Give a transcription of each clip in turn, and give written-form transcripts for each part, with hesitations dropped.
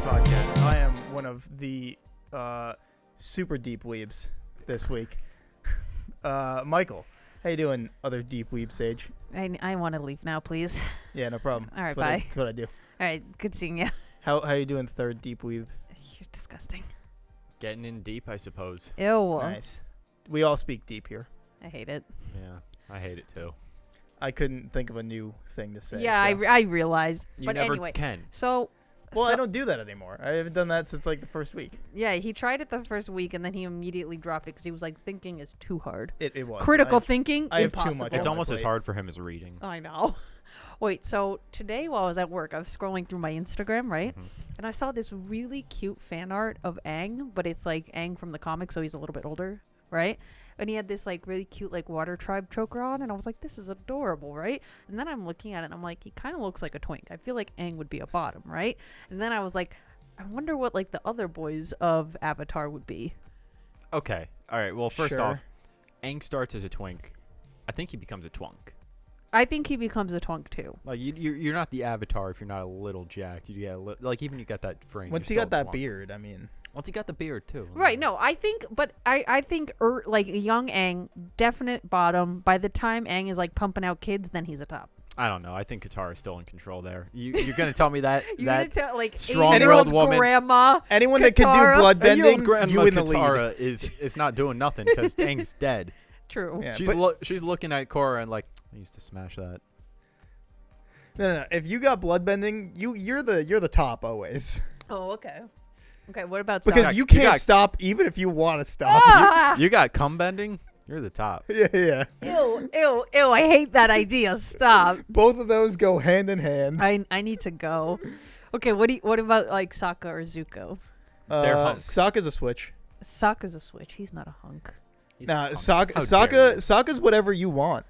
podcast. I am one of the super deep weebs this week. Michael, how you doing, other deep weeb sage? I want to leave now, please. Yeah, no problem. All right, bye. bye. That's what I do. All right, good seeing you. How you doing, third deep weeb? You're disgusting. Getting in deep, I suppose. Ew. Nice. We all speak deep here. I hate it. Yeah, I hate it too. I couldn't think of a new thing to say. Yeah, so. I realized. You but never anyway, can. Well, I don't do that anymore. I haven't done that since like the first week. Yeah, he tried it the first week and then he immediately dropped it because he was like, thinking is too hard. It was. Critical thinking, I have too impossible. much It's on my almost as plate. hard for him as reading. I know. Wait, so today while I was at work, I was scrolling through my Instagram, right? Mhm. And I saw this really cute fan art of Aang, but it's like Aang from the comic, so he's a little bit older, right? And he had this like really cute like water tribe choker on, and I was like, this is adorable, right? And then I'm looking at it and I'm like, he kind of looks like a twink. I feel like Aang would be a bottom, right? And then I was like, I wonder what like the other boys of Avatar would be. Okay. All right. Well, first Sure. off, Aang starts as a twink. I think he becomes a twunk. I think he becomes a twunk too. Like you're not the Avatar if you're not a little jacked. You get like even you got that frame. Once you're he got still a that twunk. beard, I mean. Once he got the beard too. Right, no, I think, but I think like young Aang, definite bottom. By the time Aang is like pumping out kids, then he's a top. I don't know. I think Katara is still in control there. You're gonna tell me that You're that gonna tell like strong-willed 80-year-old woman- grandma. Anyone that can Katara? do blood a year-old bending, grandma you in the lead. Katara is not doing nothing because Aang's dead. True. Yeah, She's but- she's looking at Korra and like, I used to smash that. No. If you got blood bending, you're the top always. Oh, okay. Okay, what about Because Sokka? you You can't got- stop even if you want to stop. Ah! You got cum bending. You're the top. Yeah. Ew, ew, ew! I hate that idea. Stop. Both of those go hand in hand. I need to go. Okay, what about like Sokka or Zuko? They're hunks. Sokka's a switch. Sokka's a switch. He's not a hunk. He's a Nah, punk. Sokka's whatever you want.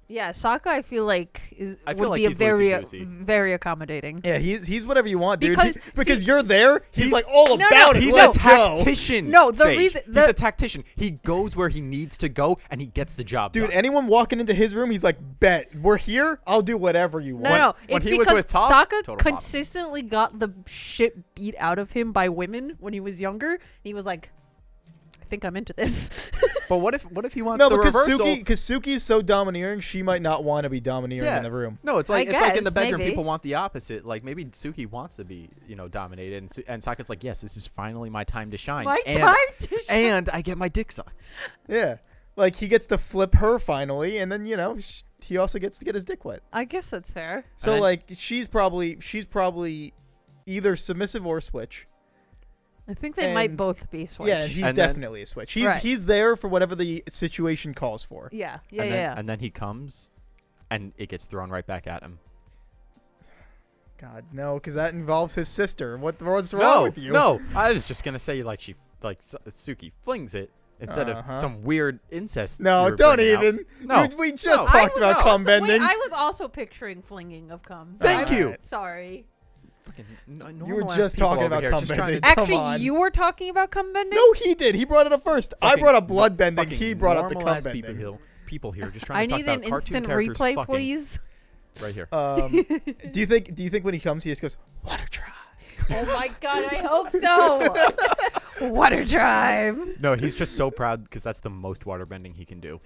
Yeah, Sokka I feel like I feel would like be a he's very loosey-goosey. very accommodating. Yeah, he's whatever you want, dude. Because- Because see, you're there. He's like all No, about no, it. He's Let's a go. tactician. No, the Sage. reason- he's a tactician. He goes where he needs to go and he gets the job Dude, done. anyone walking into his room, he's like, bet. We're here. I'll do whatever you want. No, when it's he was because with Toph, Sokka total bottom. consistently got the shit beat out of him by women when he was younger. He was like, I think I'm into this. But what if he wants No, the because reversal? Suki's so domineering, she might not want to be domineering Yeah. in the room. No, it's like I it's like in the guess, bedroom. maybe. People want the opposite. Like maybe Suki wants to be, dominated, and Sokka's like, yes, this is finally my time to shine. My and, time to shine. and I get my dick sucked. Yeah. Like, he gets to flip her finally, and then, he also gets to get his dick wet. I guess that's fair. So, then- like, she's probably either submissive or switch. I think they might And- both be switch. Yeah, and he's And then- definitely a switch. He's Right. he's there for whatever the situation calls for. yeah. And then he comes, and it gets thrown right back at him. God, no, because that involves his sister. What's wrong with you? No, I was just gonna say Suki flings it instead Uh-huh. of some weird incest. No, you were don't bringing out. even. No. We just No. talked about cum bending. I was also picturing flinging of cum. Thank All you. right. Sorry. Fucking You were normal-ass just people talking over about here cum just trying bending. to- Come Actually, on. you were talking about cum bending? No, he did. He brought it up first. I Fucking- brought up blood bending. fucking He brought up the cum normal-ass bending. People here just trying I to talk need about an cartoon instant characters replay, fucking please. right here. Do you think when he comes, he just goes, "Water tribe"? Oh my god, I hope so. Water tribe. No, he's just so proud because that's the most water bending he can do.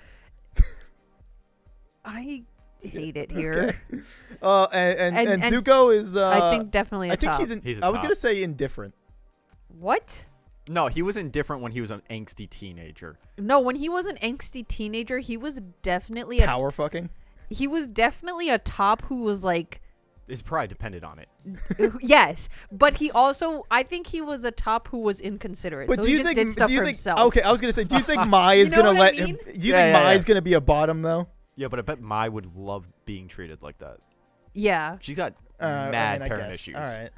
I hate it here. And And- Zuko is. I think definitely a I think top. he's. He's a I was top. gonna say indifferent. What? No, he was indifferent when he was an angsty teenager. No, when he was an angsty teenager, he was definitely Power fucking. he was definitely a top who was like His pride depended on it. yes, but he also I think he was a top who was inconsiderate. But so do he you just think? did stuff Do you for think? himself. Okay, I was gonna say. Do you think Mai is You know gonna what I let him? mean? Do you Yeah, think yeah, Mai yeah. is gonna be a bottom though? Yeah, but I bet Mai would love being treated like that. Yeah. She's got I mad mean, I parent guess. issues. All right.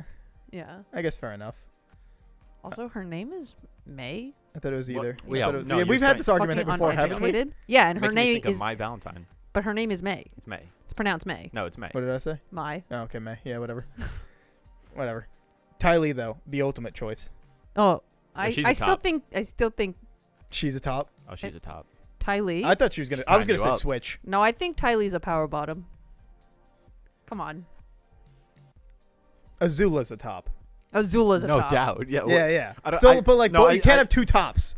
Yeah. I guess fair enough. Also, her name is May. I thought it was Well, either. yeah, I thought it was- no, yeah, you're we've had saying- this argument Fucking before, haven't we? uneducated. Yeah, and her Making me name think is of My Valentine. but her name is May. It's May. It's pronounced May. No, it's May. What did I say? Mai. Oh, okay, May. Yeah, whatever. Whatever. Ty Lee though, the ultimate choice. Oh, she's I a still top. think She's a top. Oh, she's a top. Ty Lee. I thought she was gonna. She's I was tying gonna you say up. switch. No, I think Ty Lee's a power bottom. Come on. Azula's a top. Azula's a No top. doubt. Yeah. Yeah. I don't- So, I- but like, no, you can't have two tops.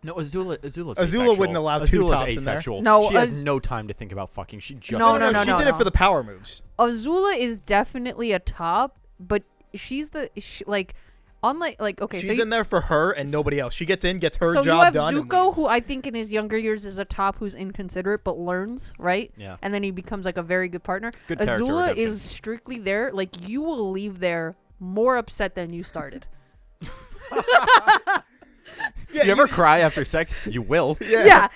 No, Azula's Azula asexual. wouldn't allow two Azula's tops in there. asexual. No, she has no time to think about fucking. She just No, wants to no, She no, did no. it for the power moves. Azula is definitely a top, but she's like, unlike okay, She's so in there for her and nobody else. She gets in, gets her so job you have done. and Zuko, leaves. who I think in his younger years is a top who's inconsiderate but learns, right? Yeah. And then he becomes like a very good partner. Good character Azula redemption. is strictly there. Like you will leave there more upset than you started. Yeah, You ever cry after sex? You will.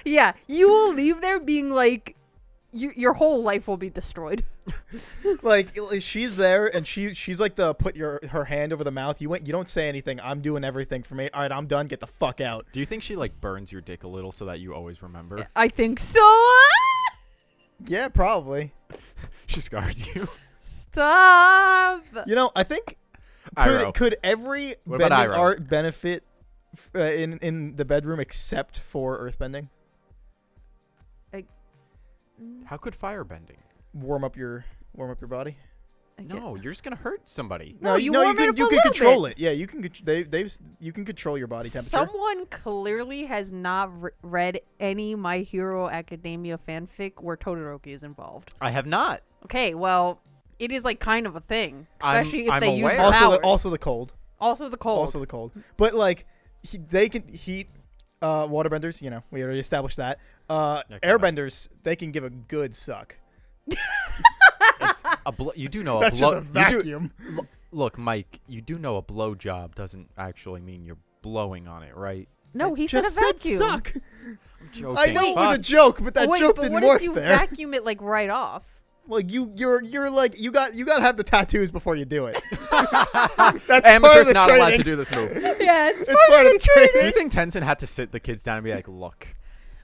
Yeah. You will leave there being like, your whole life will be destroyed. like she's there and she's like the put her hand over the mouth. You don't say anything. I'm doing everything for me. All right, I'm done. Get the fuck out. Do you think she like burns your dick a little so that you always remember? I think so. Yeah, probably. She scars you. Stop. You know, I think Iroh. could every What about bending Iroh? art benefit in the bedroom except for earthbending? How could firebending? Warm up your body. No, you're just gonna hurt somebody. No, you you warm it can up a you can little control bit. it. Yeah, you can. You can control your body temperature. Someone clearly has not read any My Hero Academia fanfic where Todoroki is involved. I have not. Okay, well, it is like kind of a thing, I'm- especially if I'm they use aware. the also, powers. also the cold. Also the cold. Also the cold. But like, they can heat. Waterbenders, you know, we already established that. Airbenders, they can give a good suck. It's you do know That's a blow. just a vacuum. Look, Mike, you do know a blow job doesn't actually mean you're blowing on it, right? No, It he said a just vacuum. suck. I'm joking. I know it was a Fuck. joke, but that Wait, joke but didn't what work if you there. vacuum it like right off? Well, you're like you got to have the tattoos before you do it. That's part of Amateurs the not allowed training. to do this move. Yeah, it's part of the training. Do you think Tencent had to sit the kids down and be like, "Look,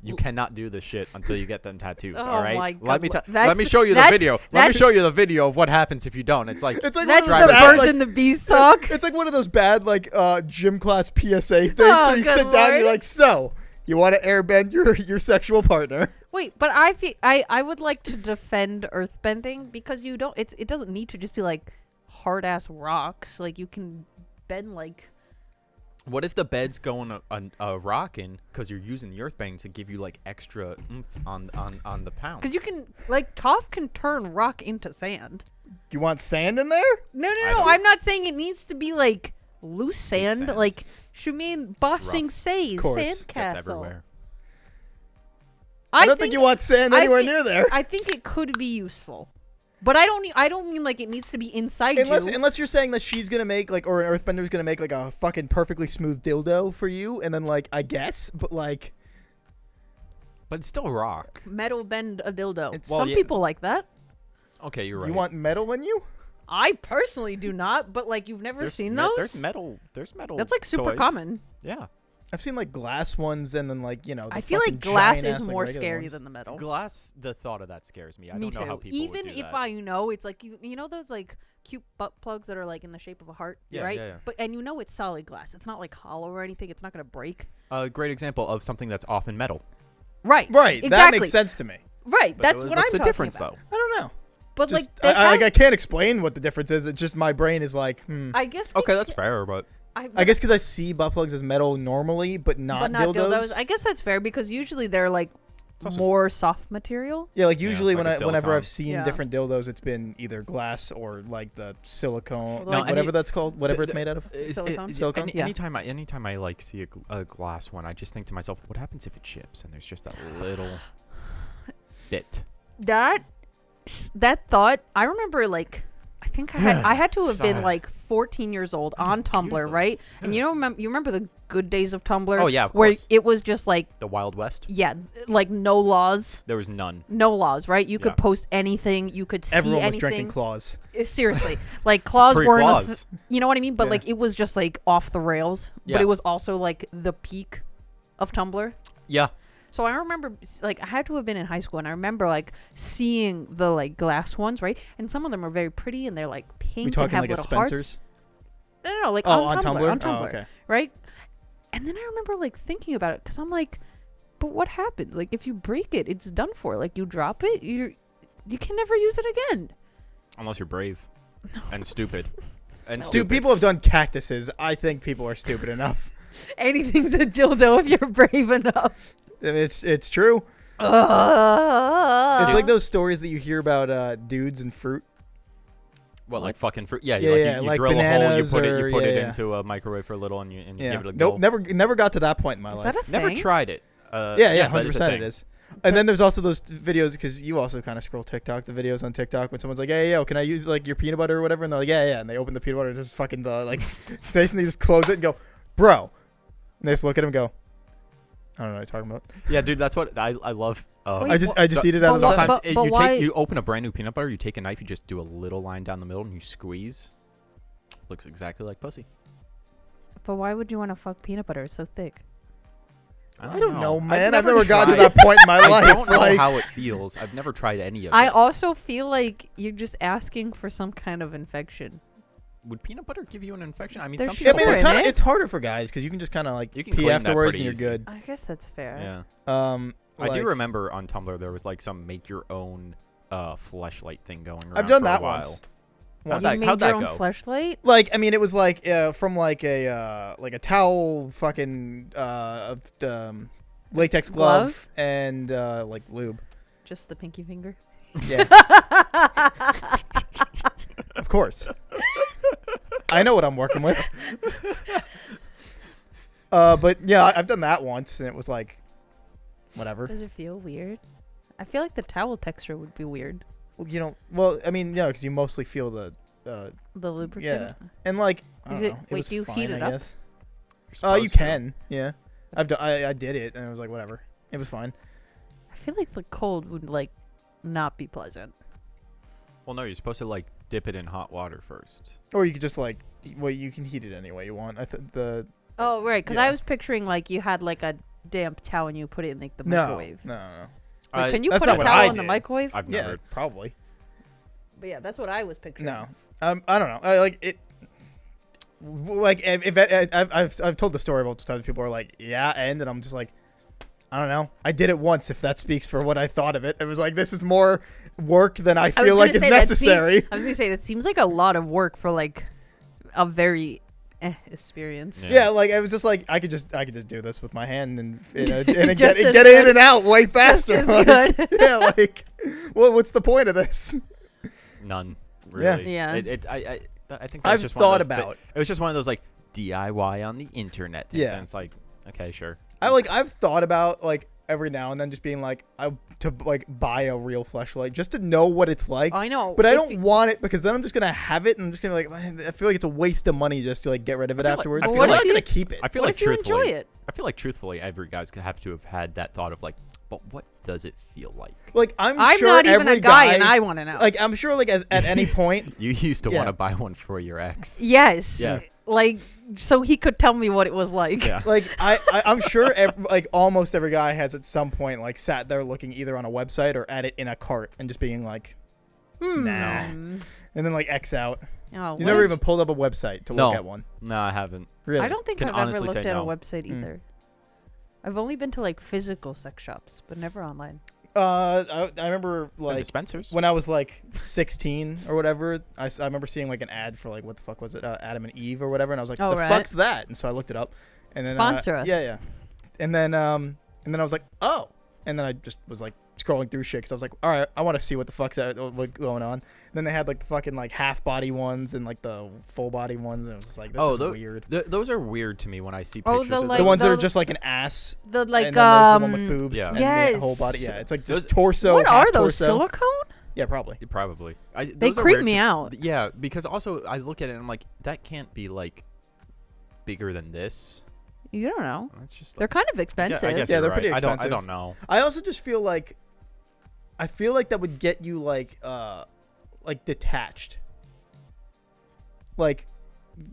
you cannot do this shit until you get them tattoos, Oh all right? my God, Let me that's show you the that's- video. Let me that's- show you the video of what happens if you don't." It's like It's like That's one the of those bad, birds like, and the bees talk. It's like one of those bad like gym class PSA things. Oh, so you good sit down, and you're Lord. like, so you want to airbend your sexual partner? Wait, but I would like to defend earthbending because you don't. It doesn't need to just be like hard ass rocks. Like you can bend like. what if the bed's going a rocking because you're using the earthbang to give you like extra oomph on the pound? Because you can like Toph can turn rock into sand. You want sand in there? No, I no. don't- I'm not saying it needs to be like loose sand. sand. Like Shumin bossing rough. say Course. Gets sandcastle. everywhere. I don't think you want sand I anywhere think- near there. I think it could be useful, but I don't mean like it needs to be inside you. Unless you're saying that she's gonna make like, or an earthbender's gonna make like a fucking perfectly smooth dildo for you, and then like I guess, but like But it's still Oh, rock. Metal bend a dildo. It's- Well, Some yeah. people like that. Okay, you're right. you want metal in you? I personally do not, but like you've never seen those. There's metal. There's That's like super toys. common. Yeah. I've seen like glass ones, and then like the I feel like fucking glass is giant-ass, like, more regular scary ones. than the metal. Glass. The thought of that scares me. I Me don't know too. how people Even would do if that. I know it's like you know those like cute butt plugs that are like in the shape of a heart, Yeah, right? yeah, yeah. But and you know it's solid glass. It's not like hollow or anything. It's not gonna break. A great example of something that's often metal. Right. Right, Exactly. that makes sense to me. Right. But That's what what's I'm the talking difference about. though? I don't know. But Just, like they have, I can't explain what the difference is. It's just my brain is like, I guess. Okay, that's fair, but I guess because I see butt plugs as metal normally, but not, dildos. I guess that's fair because usually they're like also- more soft material. Yeah, like usually like a whenever silicone. I've seen Yeah. different dildos, it's been either glass or like the silicone, Although, No, like, whatever any- that's called, whatever it's made out of. Silicone? Silicone? Yeah. Anytime I like see a glass one, I just think to myself, what happens if it chips and there's just that little bit? That thought, I remember like I think I had to have been Sigh. like 14 years old on use Tumblr, those. right? And you remember the good days of Tumblr? Oh, yeah, of where course. it was just like The Wild West? like no laws, There was none. right? You could Yeah. post anything, you could see Everyone was anything. drinking claws. Seriously, like claws weren't. Pre-claws. You know what I mean? But Yeah. like it was just like off the rails. But Yeah. it was also like the peak of Tumblr. Yeah. So I remember, like, I had to have been in high school, and I remember, like, seeing the, like, glass ones, right? And some of them are very pretty, and they're, like, pink We and talking have like a little Spencer's? hearts. No, like, Oh, on Tumblr. On Tumblr, Oh, okay. right? And then I remember, like, thinking about it, because I'm like, but what happens? Like, if you break it, it's done for. Like, you drop it, you can never use it again. Unless you're brave and stupid. And Dude, people have done cactuses. I think people are stupid enough. Anything's a dildo if you're brave enough. It's true. It's It's like those stories that you hear about dudes and fruit. What, like fucking fruit? Yeah, Yeah, you like drill a hole, you bananas put or- it yeah. into a microwave for a little, and you Yeah. give it a go. Nope, never got to that point in my Is life. that a Never thing? tried it. Yeah, yes, that 100% is a it thing. is. And then there's also those videos, because you also kind of scroll TikTok, the videos on TikTok when someone's like, hey, yo, can I use like your peanut butter or whatever? And they're like, yeah. And they open the peanut butter and just fucking like, they just close it and go, bro. And they just look at him and go, I don't know what you're talking about. Yeah, dude, that's what I love. Wait, I just eat it out of but the what- Sometimes but why- you open a brand new peanut butter, you take a knife, you just do a little line down the middle, and you squeeze. Looks exactly like pussy. But why would you want to fuck peanut butter? It's so thick. I don't know, I've man. I've never gotten to tried- that point in my life. I don't know like, how it feels. I've never tried any of I this. also feel like you're just asking for some kind of infection. Would peanut butter give you an infection? I mean, There's some yeah, I people. mean, it's in kind of it. it's harder for guys because you can just kind of like You can pee clean that afterwards and pretty you're easy. good. I guess that's fair. Yeah. I Like, do remember on Tumblr there was like some make your own fleshlight thing going around. I've done for a that while. once. How'd You that- made how'd your that own go? fleshlight? Like, I mean, it was like from like a towel, fucking latex glove, Glove? and like lube. Just the pinky finger? Yeah, of course. I know what I'm working with. But yeah, I've done that once, and it was like, whatever. Does it feel weird? I feel like the towel texture would be weird. Well, you don't. Well, I mean, yeah, because you mostly feel the. The lubricant? Yeah, and like, I Is don't it- know, wait, was do you fine, heat it I up? guess. You're You supposed to. can. Yeah, I've done. I did it, and it was like whatever. It was fine. I feel like the cold would like not be pleasant. Well, no, you're supposed to like dip it in hot water first. Or you could just like, well, you can heat it any way you want. I think the Oh, right, because Yeah. I was picturing like you had like a damp towel and you put it in like the no, microwave. no. Wait, can you That's put not a what towel I in the did. microwave? I've Yeah, never. probably. But yeah, that's what I was picturing. No, I don't know. I like it. Like if I've told the story multiple times. People are like, yeah, and I'm just like, I don't know. I did it once. If that speaks for what I thought of it, it was like this is more work than I I was feel gonna like is say that necessary. I was gonna say that seems like a lot of work for like a very experience. Yeah. Yeah, like I was just like I could just do this with my hand and get Just as it good. in and out way faster. as Like, good. yeah, like, well, what's the point of this? None. Yeah. Really. Yeah. I think that's I've just one of thought those about. It was just one of those like DIY on the internet things. Yeah. And it's like, okay, sure. I've thought about like every now and then just being like to like buy a real fleshlight just to know what it's like. I know. But I if don't you- want it because then I'm just gonna have it and I'm just gonna be like I feel like it's a waste of money just to like get rid of it I feel like- afterwards. I 'cause feel I'm like- not gonna keep it. I feel What like if you enjoy truthfully, it? I feel like truthfully, every guy's gonna have to have had that thought of like, but what does it feel like? Like I'm sure not even every a guy, and I want to know. like I'm sure like at any point. You used to Yeah. want to buy one for your ex. yes. Yeah. Like so he could tell me what it was like. Yeah. Like I'm sure like almost every guy has at some point like sat there looking either on a website or at it in a cart and just being like, nah, and then like X out. Oh, You what never if- even pulled up a website to No. look at one. No, I haven't. Really? I don't think Can I've ever honestly looked say at a no. website Mm. either. I've only been to like physical sex shops, but never online. I remember The like dispensers. when I was like 16 or whatever. I remember seeing like an ad for like what the fuck was it, Adam and Eve or whatever, and I was like, Oh, the right. fuck's that? And so I looked it up, and then Sponsor us. Yeah. And then I was like, oh, and then I just was like scrolling through shit because I was like, all right, I want to see what the fuck's what's going on. And then they had like the fucking like half body ones and like the full body ones, and it was just like, this is weird. Those are weird to me when I see Oh, pictures the, of like, The ones that the- are just like an ass, The like and then there's the one with boobs Yeah. and Yes. the whole body. Yeah, it's like just Those- torso. what half are those, torso. silicone? Yeah, probably. Probably. They Those are creep weird me to- out. Yeah, because also I look at it and I'm like, that can't be like bigger than this. You don't know. That's just They're like, kind of expensive. I guess Yeah, you're they're right. pretty I expensive. don't know. I also just feel like that would get you like detached. Like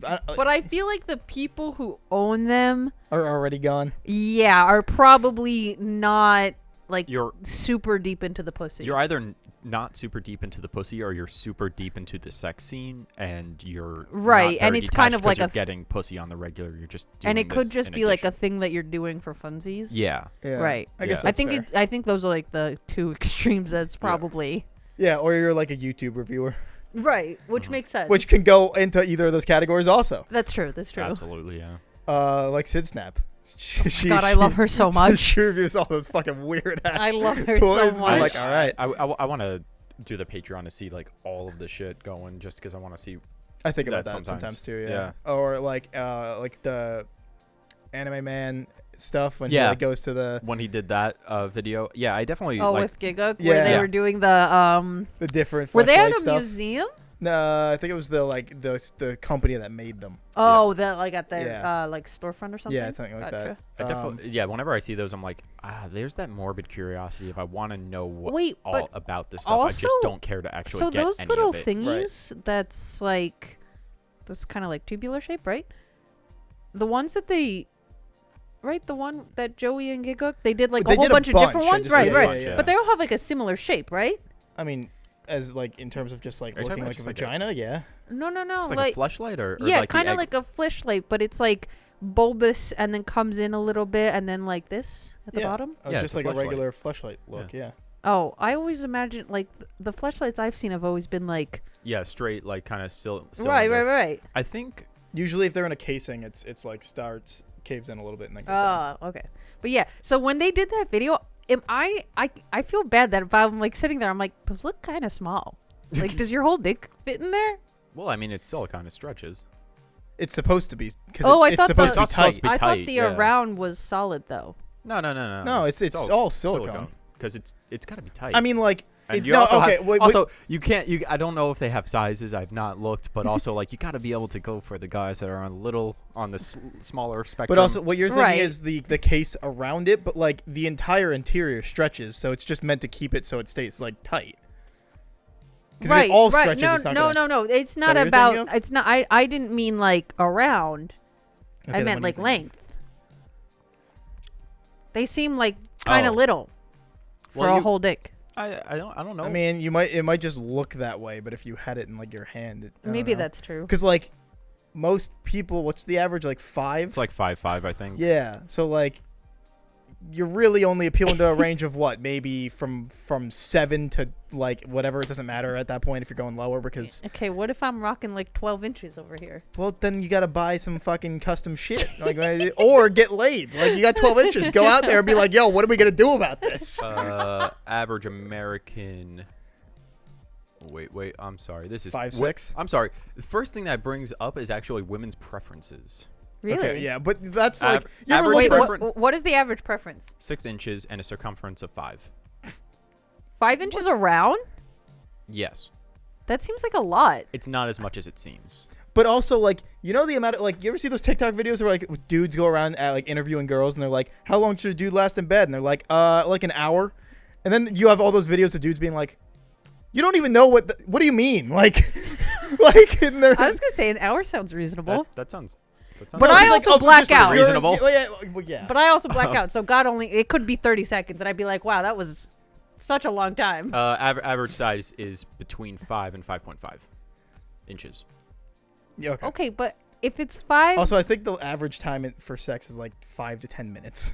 But I feel like the people who own them, are already gone. yeah, are probably not like You're super deep into the pussy. You're either not super deep into the pussy or you're super deep into the sex scene and you're Right, not and very it's kind detached of like 'cause you're a getting pussy on the regular. You're just doing and it could this just in be like a addition. thing that you're doing for funsies. Yeah. Yeah. Right. I guess Yeah. I that's think fair. I think those are like the two extremes. That's probably Yeah, or you're like a YouTube reviewer. Right, which makes sense. which can go into either of those categories also. That's true. That's true. Absolutely, yeah. Like Sid Snap. God, I love her so much. She reviews all those fucking weird ass I love her toys. so I'm much. like, all right. I want to do the Patreon to see like all of the shit going, just because I want to see. I think about that that sometimes. sometimes too. Yeah. Or like the Anime Man stuff when he Yeah. like, goes to the When he did that video, yeah, I definitely Oh, like. with Giga, Yeah. where they Yeah. were doing the different. Were they at fleshlight a stuff. museum? No, I think it was the company that made them. Oh, that like at their Yeah. like storefront or something. Yeah, something like Gotcha. that. I definitely, yeah. Whenever I see those, I'm like, there's that morbid curiosity. If I want to know what Wait, all but about this stuff, I just also- don't care to actually So get those any little of it. thingies, that's like this kind of like tubular shape, right? The ones that they, right? The one that Joey and Giga, they did like They a whole did a bunch of different bunch, I ones, just right? did a Right. bunch, yeah. But they all have like a similar shape, right? I mean, as like in terms of just like Are you looking talking about like a just like a- vagina, yeah. No, Just like, a fleshlight, or yeah, like the kind of egg- like a fleshlight, but it's like bulbous and then comes in a little bit and then like this at the Yeah. bottom. Oh, Yeah, just it's a like a fleshlight. regular fleshlight look. Yeah. Oh, I always imagine like the fleshlights I've seen have always been like yeah, straight like kind of right. I think Usually, if they're in a casing, it's like starts caves in a little bit and then goes down. Oh, okay. But yeah, so when they did that video, I feel bad that if I'm like sitting there, I'm like, those look kind of small. Like, does your whole dick fit in there? well, I mean, it still kind of stretches. It's supposed to be because Oh, I it's thought supposed the- to be tight. It's supposed to be I thought tight, the yeah. around was solid though. No. No, it's all silicone. because it's got to be tight. I mean, like, And it, you no, also okay. have, wait, also you can't. I don't know if they have sizes. I've not looked, but also like you got to be able to go for the guys that are on the smaller spectrum. but also what you're thinking Right. is the case around it, but like the entire interior stretches, so it's just meant to keep it so it stays like tight. Because if it all stretches, no, it's not no, gonna, no. It's that not what you're about. thinking of? It's not. I didn't mean like around. Okay, I then meant what do you like think? length. They seem like kind of Oh. little for Well, a you- whole dick. I don't know. I mean, it might just look that way, but if you had it in like your hand, Maybe that's true. because like most people, what's the average? Like 5. it's like 5'5", I think. Yeah, so like you're really only appealing to a range of what, maybe from 7 to like whatever. It doesn't matter at that point if you're going lower because Okay, what if I'm rocking like 12 inches over here? well then you gotta buy some fucking custom shit like or get laid. Like you got 12 inches, go out there and be like, yo, what are we gonna do about this? Average American. Wait. I'm sorry. This is 5'6". I'm sorry. The first thing that brings up is actually women's preferences. Really? Okay, yeah, but that's like you ever average look Wait, at those? preference- what is the average preference? 6 inches and a circumference of 5. 5 inches around? Yes, That seems like a lot. it's not as much as it seems. But also, like, you know the amount of, like, you ever see those TikTok videos where, like, dudes go around, like, interviewing girls, and they're like, how long should a dude last in bed? And they're like an hour. And then you have all those videos of dudes being like, you don't even know what do you mean? Like, like, and they're... I was gonna say an hour sounds reasonable, That sounds. But No, I it's also black just out. Reasonable. Yeah. but I also black out. So God only it could be 30 seconds, and I'd be like, wow, that was such a long time. Average size is between 5 and 5.5 inches. Yeah, okay. Okay, but if it's 5, Also, I think the average time for sex is like 5 to 10 minutes.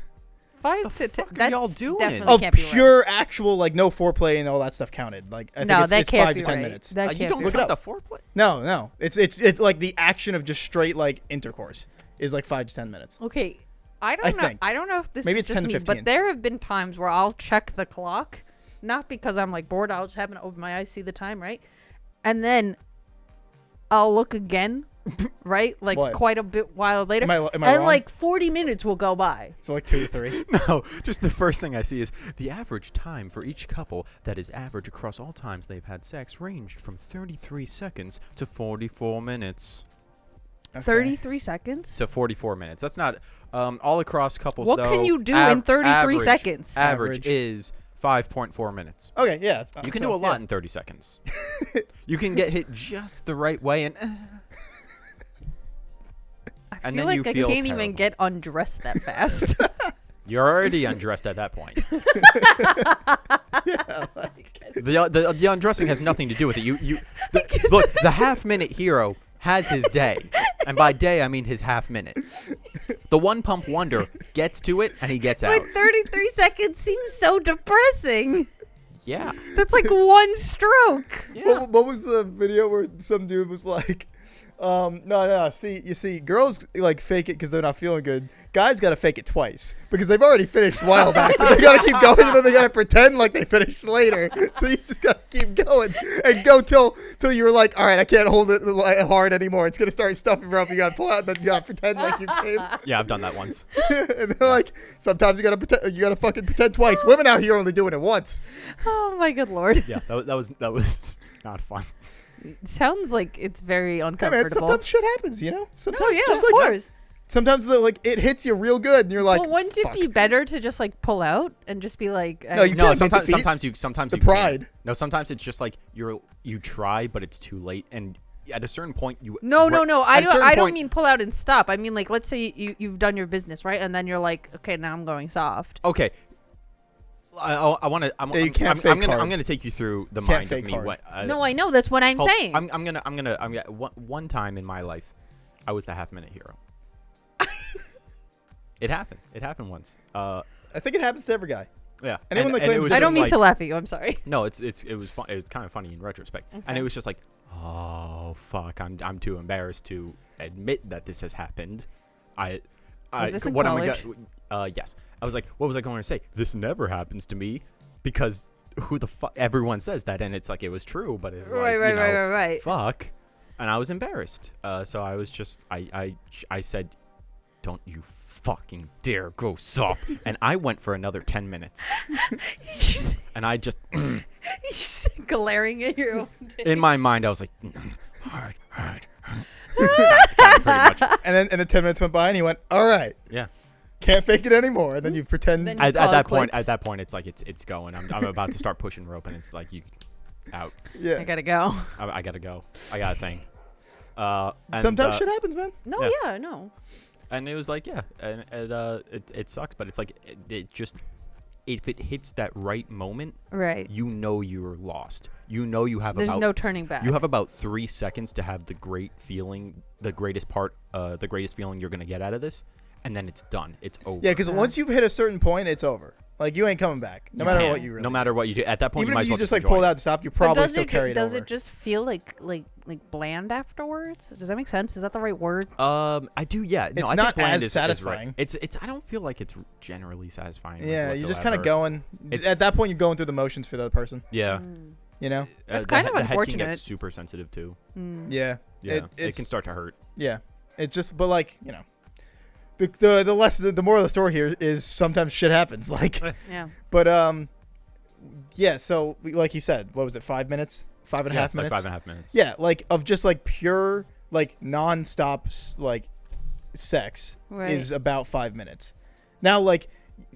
5 The to 10, fuck are y'all that's doing? definitely Of can't be right. pure, actual, like, no foreplay and all that stuff counted. Like, I think No, it's that can't 5 be to 10 right. minutes. That You can't don't be look right. it count up. the foreplay. No. It's like the action of just straight, like, intercourse is like 5 to 10 minutes. Okay, I don't I know. think. I don't know if this Maybe is it's just 10 to me, 15. but there have been times where I'll check the clock, not because I'm like bored. I'll just happen to open my eyes, see the time, right, and then I'll look again, right, like What? quite a bit while later, Am I and wrong? like 40 minutes will go by. So like 2 to 3. No, just the first thing I see is the average time for each couple that is average across all times they've had sex ranged from 33 seconds to 44 minutes. Okay. 33 seconds. To 44 minutes. That's not all across couples. What though, can you do in 33 average- seconds? Average Average. is 5.4 minutes. Okay, yeah. You can do a lot in 30 seconds. You can get hit just the right way and I and feel then like you I feel can't terrible. even get undressed that fast. you're already undressed at that point. The undressing has nothing to do with it. Look, the half-minute hero has his day, and by day I mean his half minute. The one pump wonder gets to it and he gets out. But 33 seconds seems so depressing. Yeah. That's like one stroke. Yeah. What was the video where some dude was like, no, you see, girls like fake it because they're not feeling good. Guys got to fake it twice because they've already finished a while back, but they got to keep going and then they got to pretend like they finished later. So you just got to keep going and go till you're like, all right, I can't hold it hard anymore. It's going to start stuffing up. You got to pull out, then you got to pretend like you came. Yeah, I've done that once. And they're like, sometimes you got to pretend, you got to fucking pretend twice. Women out here only doing it once. Oh my good lord. Yeah, that was not fun. It sounds like it's very Hey man, uncomfortable. sometimes shit happens, you know? Sometimes Oh yeah, just of like course. sometimes it hits you real good and you're like, Well, wouldn't it fuck. be better to just like pull out and just be like, No, you No, can't get sometimes defeat. sometimes The you can't. pride. No, sometimes it's just like you try, but it's too late, and at a certain point you. No. I at a certain don't point- mean pull out and stop. I mean like let's say you've done your business, right? And then you're like, okay, now I'm going soft. Okay. I want to. Yeah, you can't fake I'm hard. gonna take you through the Can't mind of fake me. hard. No, No, I know that's what I'm saying. I'm gonna. One time in my life, I was the half-minute hero. It happened. It happened once. I think it happens to every guy. Yeah. Anyone that it claims was I just don't mean like- to laugh at you. I'm sorry. No, it was fun. It was kind of funny in retrospect, and Okay. it was just like, oh fuck, I'm too embarrassed to admit that this has happened. Was this in what college? Yes. I was like, what was I going to say? This never happens to me, because who the fuck? Everyone says that, and it's like it was true, but it was like, you know, Right. fuck, and I was embarrassed. So I was just, I said, don't you fucking dare go soft, and I went for another 10 minutes, and I just. Just glaring at your own dick. In my mind, I was like, hard. Pretty much. And then 10 minutes went by and he went, all right, Yeah. can't fake it anymore. And then you pretend. Then- At call it that point, quits. it's like it's going. I'm about to start pushing rope, and it's like you out. yeah. I gotta go. I gotta go. I got a thing. And, Sometimes shit happens, man. No, Yeah. yeah, no. And it was like, yeah, and it sucks, but it's like it just, if it hits that right moment, Right. you know you're lost. You know you have There's about no turning back. You have about 3 seconds to have the great feeling, the greatest feeling you're gonna get out of this, and then it's done. It's over. Yeah, because Yeah. once you've hit a certain point, it's over. Like, you ain't coming back. No You matter can't. what you really No do. matter what you do, at that point, Even you might if as you well just like enjoy pull it it. out and stop, you But probably does still it, carry it does over. it just feel like bland afterwards? Does that make sense? Is that the right word? I do. Yeah. No, It's I not think bland as is satisfying. right. It's. I don't feel like it's generally satisfying. Yeah, you're just kind of whatsoever. going. It's- At that point, you're going through the motions for the other person. Yeah. You know? That's the kind of the head can unfortunate. get super sensitive too. Mm. Yeah. Yeah. It it's, can start to hurt. Yeah. It just, but like, you know, the lesson, the moral of the story here is sometimes shit happens. Like, Yeah. but yeah. So like you said, what was it? 5 minutes? 5.5 Like minutes? 5.5 minutes. Yeah, like of just like pure like non-stop like sex Right. is about 5 minutes. Now like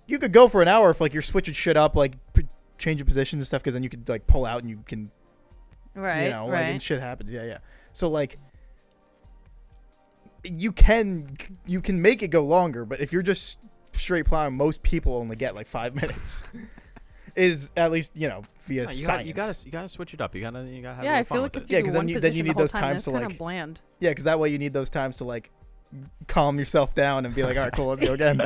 you could go for an hour if like you're switching shit up, like changing positions and stuff, because then you could like pull out and you can, Right. you know, like, right. and shit happens. Yeah. So like you can make it go longer, but if you're just straight plowing, most people only get like 5 minutes. Is at least, you know, via No, science. you gotta switch it up. You gotta have Yeah, a I little feel fun like with if it. you Yeah, do 'cause one then you position need the whole those time, times that's to, kind like- of bland. Yeah, because that way you need those times to like calm yourself down and be like, all right, cool, let's go again.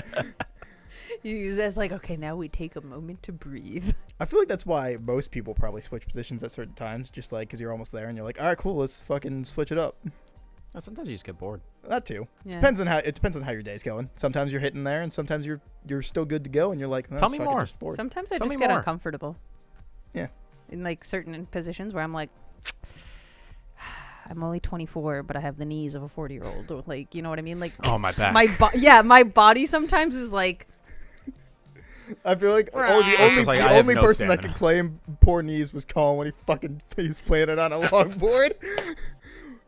You use it as like, okay, now we take a moment to breathe. I feel like that's why most people probably switch positions at certain times, just like because you're almost there and you're like, all right, cool, let's fucking switch it up. No, sometimes you just get bored. That too. Yeah. Depends on how your day's going. Sometimes you're hitting there, and sometimes you're still good to go, and you're like, Tell me fuck it, more. just bored. Sometimes I Tell just me get more. uncomfortable. Yeah. In like certain positions where I'm like, I'm only 24, but I have the knees of a 40-year-old. Or like, you know what I mean? Like, Oh, my back. my body sometimes is like, I feel like Right. Just like, I the have only no person that stamina. could claim poor knees was Colin when he was playing it on a longboard.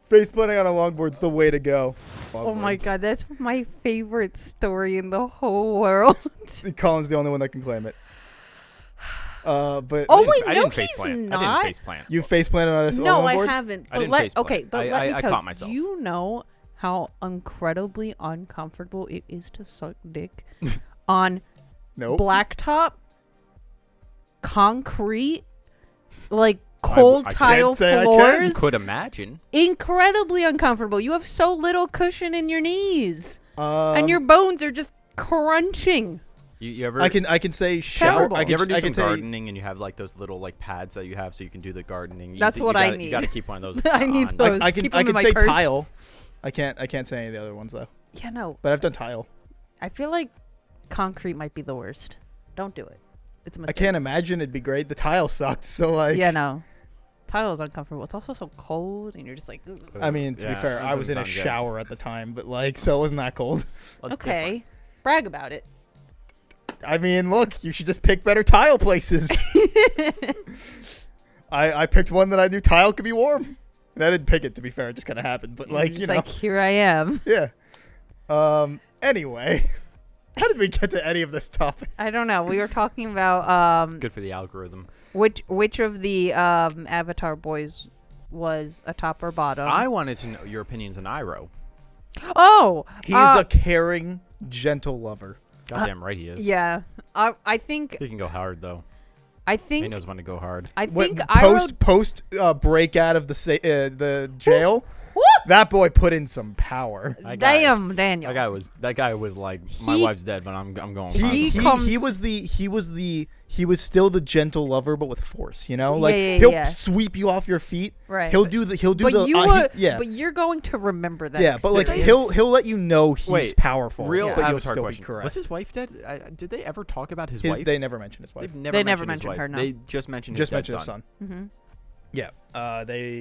Face planting on a longboard's the way to go. oh my god, that's my favorite story in the whole world. Colin's the only one that can claim it. But Oh, I didn't- wait, I no, didn't face he's plant. I not. didn't face plant. you face planted on a No, longboard? I haven't. I didn't let, face plant. okay, but I- let me I tell caught you, myself. do you know how incredibly uncomfortable it is to suck dick on Nope. blacktop, concrete, like cold I can't tile say I can. floors? Could imagine. Incredibly uncomfortable. You have so little cushion in your knees, and Um, your bones are just crunching. You ever? I can say shower. terrible. I You can, ever do I some can say, gardening and you have like those little like pads that you have so you can do the gardening? That's what I need. You gotta keep one of those. I need on. those. I can Keep I them in can my say purse. tile. I can't say any of the other ones though. Yeah, no. But I've done tile. I feel like concrete might be the worst. Don't do it. It's a I mistake. can't imagine it'd be great. The tile sucked. So like. Yeah, no. Tile is uncomfortable. It's also so cold, and you're just like. Ugh. I mean, to be fair, I was in a shower at the time, but like, so it wasn't that cold. Okay, brag about it. I mean, look, you should just pick better tile places. I picked one that I knew tile could be warm. And I didn't pick it, to be fair. It just kind of happened. But, like, It's you know. like, here I am. Yeah. Anyway. How did we get to any of this topic? I don't know. We were talking about Good for the algorithm. which of the Avatar boys was a top or bottom. I wanted to know your opinions on Iroh. Oh, He's a caring, gentle lover. Goddamn right he is. yeah. I think He can go hard though. I He think knows when to go hard. I think Post break out of the jail, that boy put in some power. That guy- Damn, Daniel. That guy was like, my He- wife's dead, but I'm going. He hard. comes- He was still the gentle lover, but with force. You know, Yeah, like yeah, he'll yeah. sweep you off your feet. Right. He'll but- do the. But you yeah. but you're going to remember that. Yeah, but like experience. he'll let you know he's Wait, powerful. Real but you'll Avatar still question. be correct. Was his wife dead? Did they ever talk about his His- wife? They never mentioned his wife. They've never They mentioned never his mentioned wife. her, no. They just mentioned Just his mentioned dead his son. son. Mhm.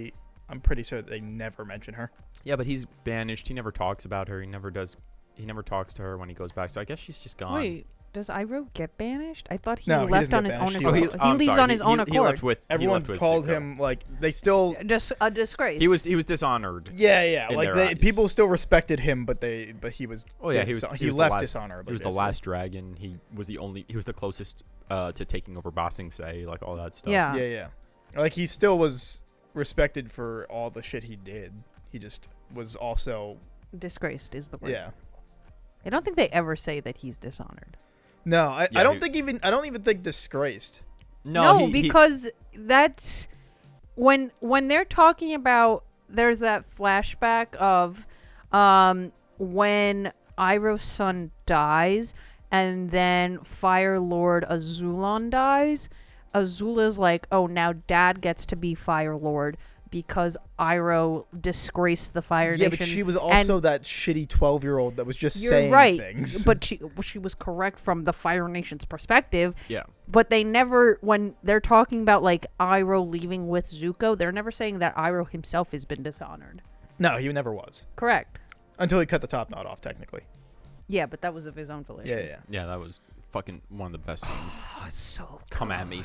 Yeah. I'm pretty sure they never mention her. Yeah, but he's banished. He never talks about her. He never talks to her when he goes back. So I guess she's just gone. Wait, does Iroh get banished? I thought he No, he left doesn't on get his own banished. accord. He He, left- I'm leaves sorry. on his own He accord. left with. Everyone he left with called Zuko. him like they still. Just a disgrace. He was dishonored. Yeah. in Like their eyes. people still respected him, but he was. Oh yeah, he he was left the last, dishonorably. He was the basically. last dragon. He was the closest to taking over Ba Sing Se, like all that stuff. Yeah. Yeah. Like he still was respected for all the shit he did. He just was also. Disgraced is the word. Yeah. I don't think they ever say that he's dishonored. No, I Yeah, don't even think disgraced. No, because that's when they're talking about. There's that flashback of when Iroh's son dies, and then Fire Lord Azulon dies. Azula's like, oh, now Dad gets to be Fire Lord because Iroh disgraced the Fire Yeah, Nation. but she was also that shitty 12-year-old that was just You're saying right, things. but she was correct from the Fire Nation's perspective. Yeah. But they never, when they're talking about like Iroh leaving with Zuko, they're never saying that Iroh himself has been dishonored. No, he never was. Correct. Until he cut the top knot off, technically. Yeah, but that was of his own volition. Yeah. Yeah, that was fucking one of the best scenes. Oh, it's so Come at me.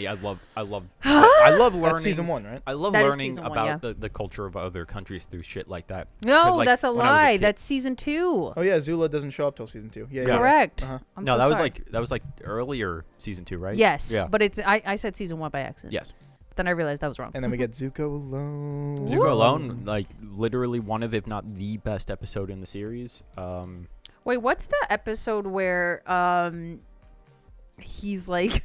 I love learning. That's season 1, right? I love That is learning season one, about yeah. the culture of other countries through shit like that. 'Cause, No, like, that's a when I was lie. kid- That's season 2. Oh yeah, Zula doesn't show up till season 2. Yeah. Correct. Uh-huh. I'm no, so that sorry. was like earlier season 2, right? Yes, Yeah. but it's I said season 1 by accident. Yes. Then I realized that was wrong. And then we get Zuko alone. Zuko alone, like literally one of, if not the best episode in the series. Wait, what's the episode where he's like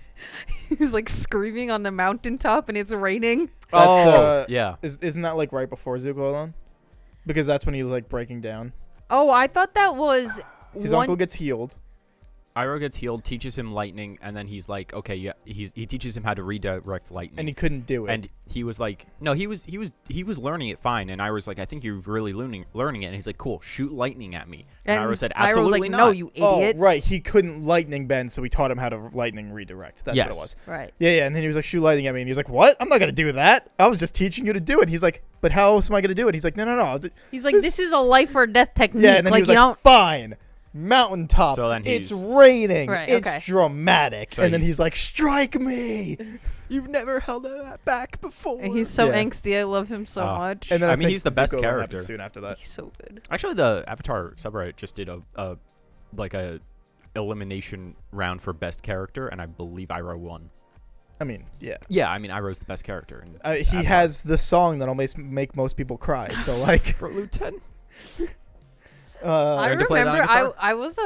he's like screaming on the mountaintop and it's raining? That's, yeah. Isn't that like right before Zuko alone? Because that's when he was like breaking down. Oh, I thought that was His one. uncle gets healed. Iroh gets healed, teaches him lightning, and then he's like, okay, yeah, he teaches him how to redirect lightning. And he couldn't do it. And he was like, no, he was learning it fine. And Iroh's like, I think you're really learning it. And he's like, cool, shoot lightning at me. And Iroh said, Iroh was absolutely like, not. no, you idiot. Oh, right. He couldn't lightning bend, so he taught him how to lightning redirect. That's what Yes. it was. Right. Yeah. And then he was like, shoot lightning at me. And he was like, what? I'm not going to do that. I was just teaching you to do it. He's like, but how else am I going to do it? He's like, no. He's like, this is a life or death technique. Yeah, and then like he was you like, don't. fine. Mountaintop. So then it's he's- raining. Right, It's okay. dramatic. So And then he's like, strike me. You've never held that back before. And he's so Yeah. angsty. I love him so much. And then I I mean, think he's the best Zuko happened character. Soon after that. He's so good. Actually, the Avatar subreddit just did a elimination round for best character, and I believe Iroh won. I mean, yeah. Yeah, I mean, Iroh's the best character. in He Avatar. has the song that'll make most people cry. So like, for Lieutenant. I learned to play that on remember guitar? I was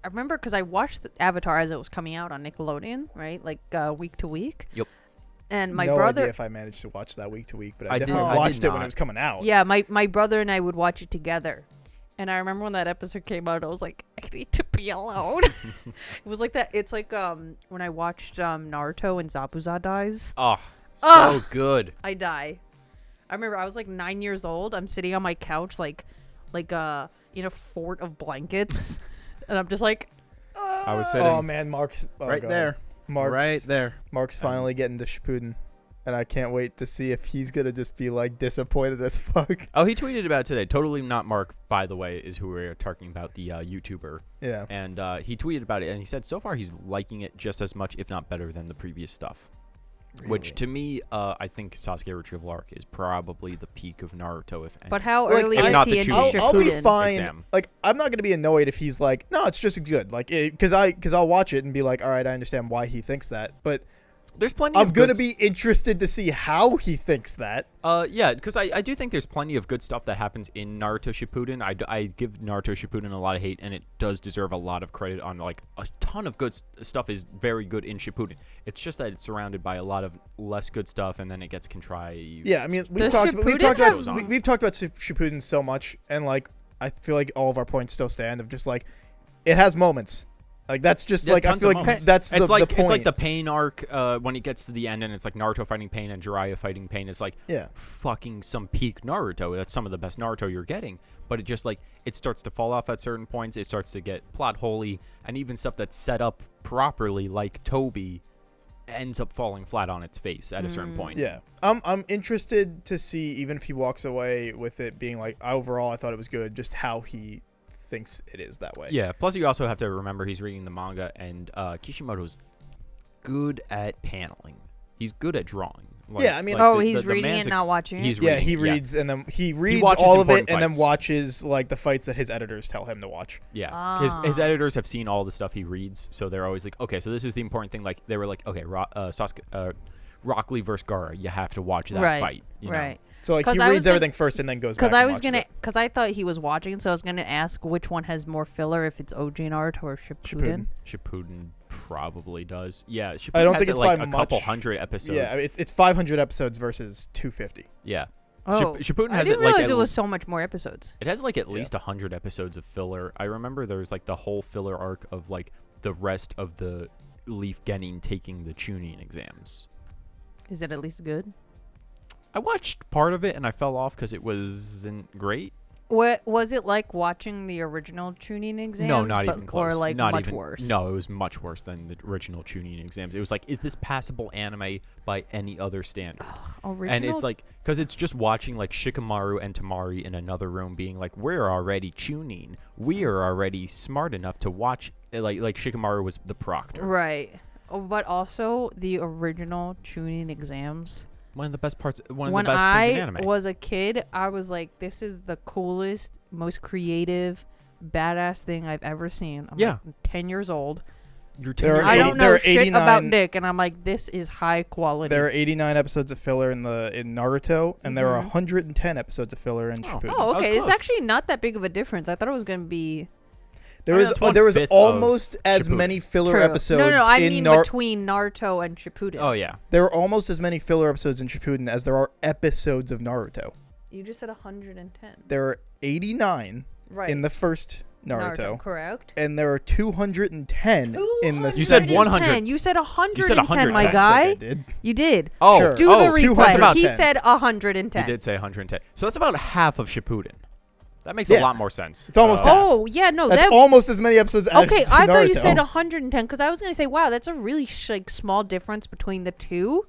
I remember because I watched the Avatar as it was coming out on Nickelodeon, right? Like week to week. Yep. And my no brother, idea if I managed to watch that week to week, but I I did- definitely I did watched it when not. it was coming out. yeah, my brother and I would watch it together. And I remember when that episode came out, I was like, I need to be alone. It was like that. It's like when I watched Naruto and Zabuza dies. Oh, so good. I die. I remember I was like 9 years old. I'm sitting on my couch like in a fort of blankets, and I'm just like, I was sitting. Oh man, Mark's right there. Mark's Right there. Mark's finally getting to Shippuden, and I can't wait to see if he's gonna just be like disappointed as fuck. Oh, he tweeted about it today. Totally not Mark, by the way, is who we're talking about, the YouTuber. Yeah. And he tweeted about it, and he said so far he's liking it just as much, if not better, than the previous stuff. Really? Which, to me, I think Sasuke Retrieval Arc is probably the peak of Naruto, if any. but how Like, early if is not he the into Chunin. Shippuden? I'll be fine. Exam. Like, I'm not gonna be annoyed if he's like, no, it's just good. Like, because I'll watch it and be like, all right, I understand why he thinks that, but There's plenty I'm of gonna good be interested to see how he thinks that. Yeah, because I do think there's plenty of good stuff that happens in Naruto Shippuden. I give Naruto Shippuden a lot of hate, and it does deserve a lot of credit on, like, a ton of good stuff is very good in Shippuden. It's just that it's surrounded by a lot of less good stuff, and then it gets contrived. Yeah, I mean, we've talked about Shippuden so much, and like I feel like all of our points still stand of just like it has moments. Like that's just There's like I tons feel of like moments. that's It's the like point. it's like the Pain arc when it gets to the end, and it's like Naruto fighting Pain and Jiraiya fighting Pain. It's like fucking some peak Naruto. That's some of the best Naruto you're getting. But it just like it starts to fall off at certain points. It starts to get plot holy, and even stuff that's set up properly, like Toby, ends up falling flat on its face at a certain point. Yeah, I'm interested to see, even if he walks away with it being like overall I thought it was good, just how he thinks it is that way. Yeah. Plus, you also have to remember he's reading the manga, and Kishimoto's good at paneling. He's good at drawing. Like, Yeah, I mean- he's reading man's it, not watching it. He's Yeah, reading he it, reads and then he reads watches all of it important and then fights. watches like the fights that his editors tell him to watch. Yeah. His editors have seen all the stuff he reads, so they're always like, okay, so this is the important thing. Like they were like, okay, Rockley versus Gara, you have to watch that fight. You know? Right. So like 'Cause he I was reads gonna- everything first and then goes back. Because I thought he was watching, so I was gonna ask which one has more filler, if it's OG Naruto or Shippuden. Shippuden probably does. Yeah, Shippuden I don't has think it's like by a couple much. hundred episodes. Yeah, it's 500 episodes versus 250. Yeah. Oh, Shippuden I has didn't it like realize it was so much more episodes. It has like at least 100 episodes of filler. I remember there was like the whole filler arc of like the rest of the Leaf Genin taking the Chunin exams. Is it at least good? I watched part of it and I fell off because it wasn't great. What was it like watching the original Chunin exams? No, not even close. Or like not much even, worse? No, it was much worse than the original Chunin exams. It was like, is this passable anime by any other standard? Original? And it's like, because it's just watching like Shikamaru and Tamari in another room being like, we're already Chunin. We are already smart enough to watch. Like Shikamaru was the proctor. Right. Oh, but also the original Chunin exams. One of the best parts. One When of the best things in I anime. was a kid, I was like, this is the coolest, most creative, badass thing I've ever seen. I'm Yeah. like 10 years old. You're There are I don't there know are shit 89 about Dick, and I'm like, this is high quality. There are 89 episodes of filler in Naruto, and there are 110 episodes of filler in Shippuden. Oh, was okay. It's close. actually not that big of a difference. I thought it was going to be... There I mean, was that's there was 1/5 of almost as Shippuden. many filler True. episodes No, I in mean Naruto. between Naruto and Shippuden. Oh, yeah. There are almost as many filler episodes in Shippuden as there are episodes of Naruto. You just said 110. There are 89 Right. in the first Naruto, correct. and there are 210 in the You said second. 100. You said 110, You said 110. my I think guy. I did. You did. Oh, Sure. Do oh, the replay. 210. He said 110. He did say 110. So that's about half of Shippuden. That makes Yeah. a lot more sense. It's almost half. Oh, yeah, no. That's almost as many episodes as Okay, Naruto. I thought you said 110 because I was going to say, wow, that's a really like small difference between the two.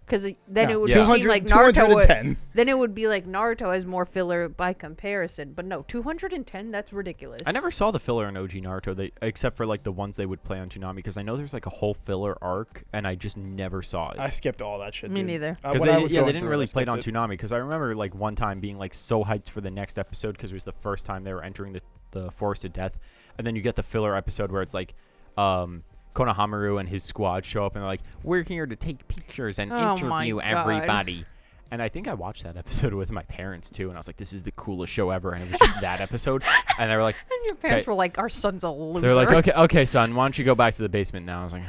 Because then No, it would yeah. seem like Naruto would, 210. then it would be like Naruto has more filler by comparison. But no, 210, that's ridiculous. I never saw the filler in OG Naruto, except for like the ones they would play on Toonami, because I know there's like a whole filler arc, and I just never saw it. I skipped all that shit. Me dude. neither. Because When I they, was they going didn't through really I play it on skipped Toonami, because I remember like one time being like so hyped for the next episode because it was the first time they were entering the Forest of Death, and then you get the filler episode where it's like Konohamaru and his squad show up and they're like, we're here to take pictures and Oh my interview God. everybody. And I think I watched that episode with my parents too, and I was like, this is the coolest show ever, and it was just that episode. And they were like, And your parents Okay. were like, our son's a loser. they're like, okay son, why don't you go back to the basement now? I was like,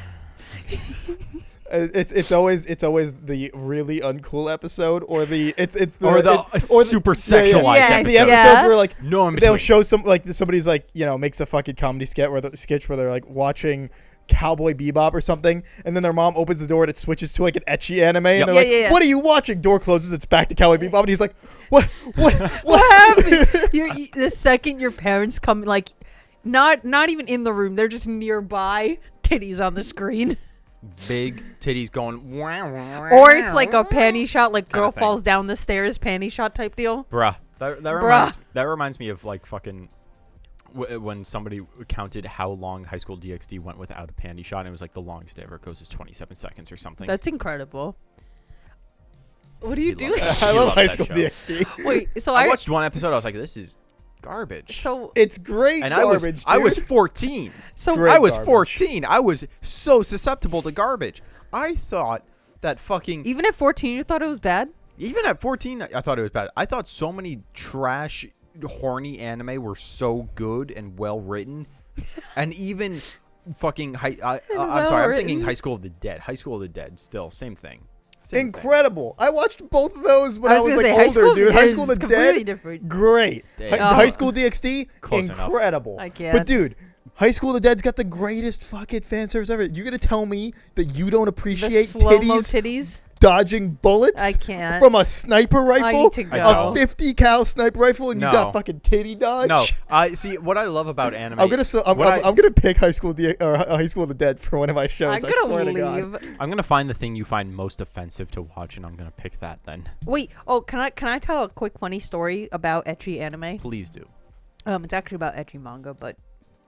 It's always the really uncool episode or the super sexualized Yes, the episode. episodes where like No, they'll show somebody's like makes a fucking comedy sketch where they're like watching Cowboy Bebop or something, and then their mom opens the door and it switches to like an ecchi anime, and they're like, "What are you watching?" Door closes, it's back to Cowboy Bebop, and he's like, "What happened?" The second your parents come, like, not even in the room, they're just nearby, titties on the screen. Big titties going. Or it's like a panty shot, like girl thing. falls down the stairs, panty shot type deal. Bruh. That reminds me of like fucking when somebody counted how long High School DxD went without a panty shot, and it was like the longest ever. It goes is 27 seconds or something. That's incredible. What do you do? I love High School show. DxD. Wait, so I watched one episode. I was like, this is garbage. So It's great and garbage, I was dude. 14. so Great I was garbage. 14. I was so susceptible to garbage. I thought that fucking even at 14, you thought it was bad? even at 14, I thought it was bad. I thought so many trash, horny anime were so good and well written, and even fucking I'm sorry, I'm thinking High School of the Dead. High School of the Dead, still same thing. Same thing. Incredible. I watched both of those when I was gonna like say, High School older, of the dude. Dead High School of is the completely Dead, different. great. Damn. High School DxD, Close enough. incredible. I can't. But dude, High School of the Dead's got the greatest fucking fan service ever. You're gonna tell me that you don't The appreciate slow-mo titties titties? dodging bullets I can't. from a sniper I rifle, need to go. a 50 cal sniper rifle, and No. you got fucking titty dodge? No, I see. What I love about anime. I'm gonna pick High School High School of the Dead for one of my shows. I'm I swear gonna to God. leave. I'm gonna find the thing you find most offensive to watch, and I'm gonna pick that. Then Wait, can I tell a quick funny story about ecchi anime? please do. It's actually about ecchi manga, but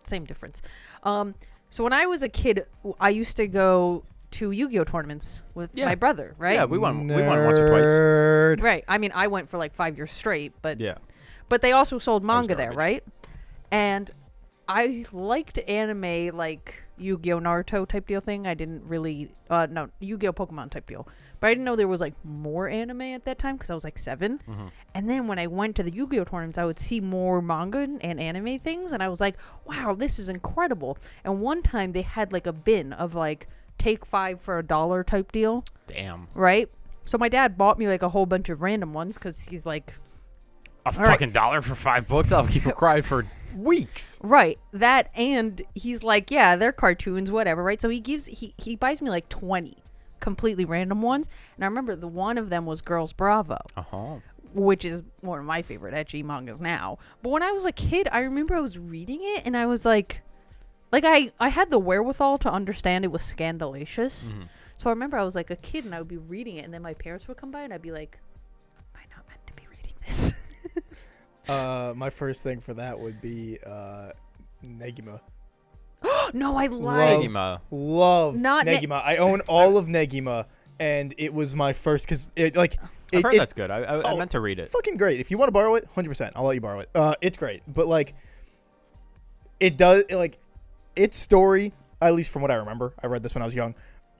same difference. So when I was a kid, I used to go to Yu-Gi-Oh tournaments with my brother, right? Yeah, we won once or twice. Nerd. Right. I mean, I went for like 5 years straight, but Yeah. but they also sold manga there, garbage. right? And I liked anime like Yu-Gi-Oh Naruto type deal thing. I didn't really no, Yu-Gi-Oh Pokemon type deal. But I didn't know there was like more anime at that time because I was like 7. Mm-hmm. And then when I went to the Yu-Gi-Oh tournaments, I would see more manga and anime things, and I was like, wow, this is incredible. And one time they had like a bin of like take 5 for $1 type deal, Damn. right? So my dad bought me like a whole bunch of random ones because he's like, A fucking $1 for 5 books? I'll keep it quiet for weeks. right, that, and he's like, yeah, they're cartoons, whatever, right? So he buys me like 20 completely random ones, and I remember the one of them was Girls Bravo, which is one of my favorite ecchi mangas now. But when I was a kid, I remember I was reading it, and I was like I had the wherewithal to understand it was scandalous. Mm-hmm. So I remember I was like a kid, and I would be reading it, and then my parents would come by, and I'd be like, am I not meant to be reading this? My first thing for that would be Negima. No, I Love, lied. Negima. love Not Negima. I own all of Negima, and it was my first because I've heard that's good. I meant to read it. fucking great. If you want to borrow it, 100%, I'll let you borrow it. It's great, but like, its story, at least from what I remember, I read this when I was young.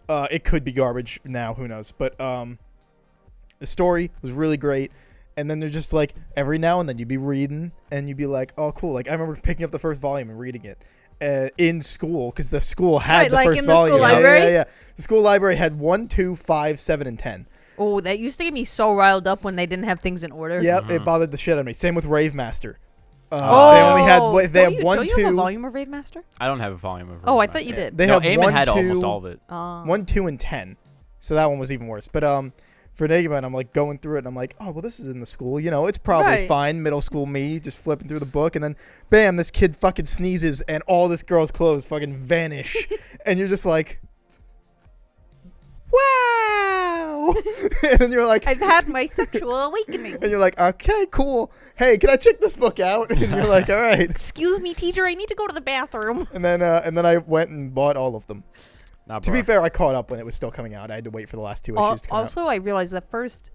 It could be garbage now, who knows? But the story was really great. And then they're just like every now and then you'd be reading and you'd be like, oh, cool. Like I remember picking up the first volume and reading it in school because the school had Right, the like first in the volume. school library? Yeah. The school library had 1, 2, 5, 7, and 10. Oh, that used to get me so riled up when they didn't have things in order. Yep, it bothered the shit out of me. Same with Rave Master. They Oh. only had they had 1, don't 2. you have a volume of Rave Master? I don't have a volume of. Oh, I Rave thought you Master. did. They No, have Eamon 1, had 2, almost all of it. 1, 2, and 10. So that one was even worse. But for Negima, I'm like going through it, and I'm like, oh well, this is in the school. You know, it's probably Right. fine. Middle school me just flipping through the book, and then bam, this kid fucking sneezes, and all this girl's clothes fucking vanish, and you're just like, wow. And then you're like, I've had my sexual awakening. and you're like, okay, cool. Hey, can I check this book out? And you're like, all right. Excuse me, teacher, I need to go to the bathroom. And then I went and bought all of them. Nah, To be bro. fair, I caught up when it was still coming out. I had to wait for the last 2 issues to come out. Also, I realized the first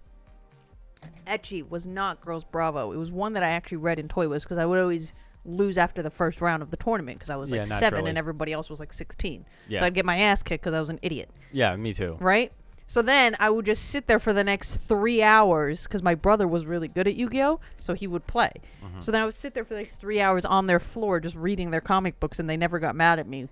ecchi was not Girls Bravo. It was one that I actually read in Toy Wiz because I would always lose after the first round of the tournament because I was like Yeah, 7 naturally. and everybody else was like 16. Yeah. So I'd get my ass kicked because I was an idiot, Yeah, me too. right? So then I would just sit there for the next 3 hours because my brother was really good at Yu-Gi-Oh! So he would play. So then I would sit there for the next 3 hours on their floor just reading their comic books and they never got mad at me.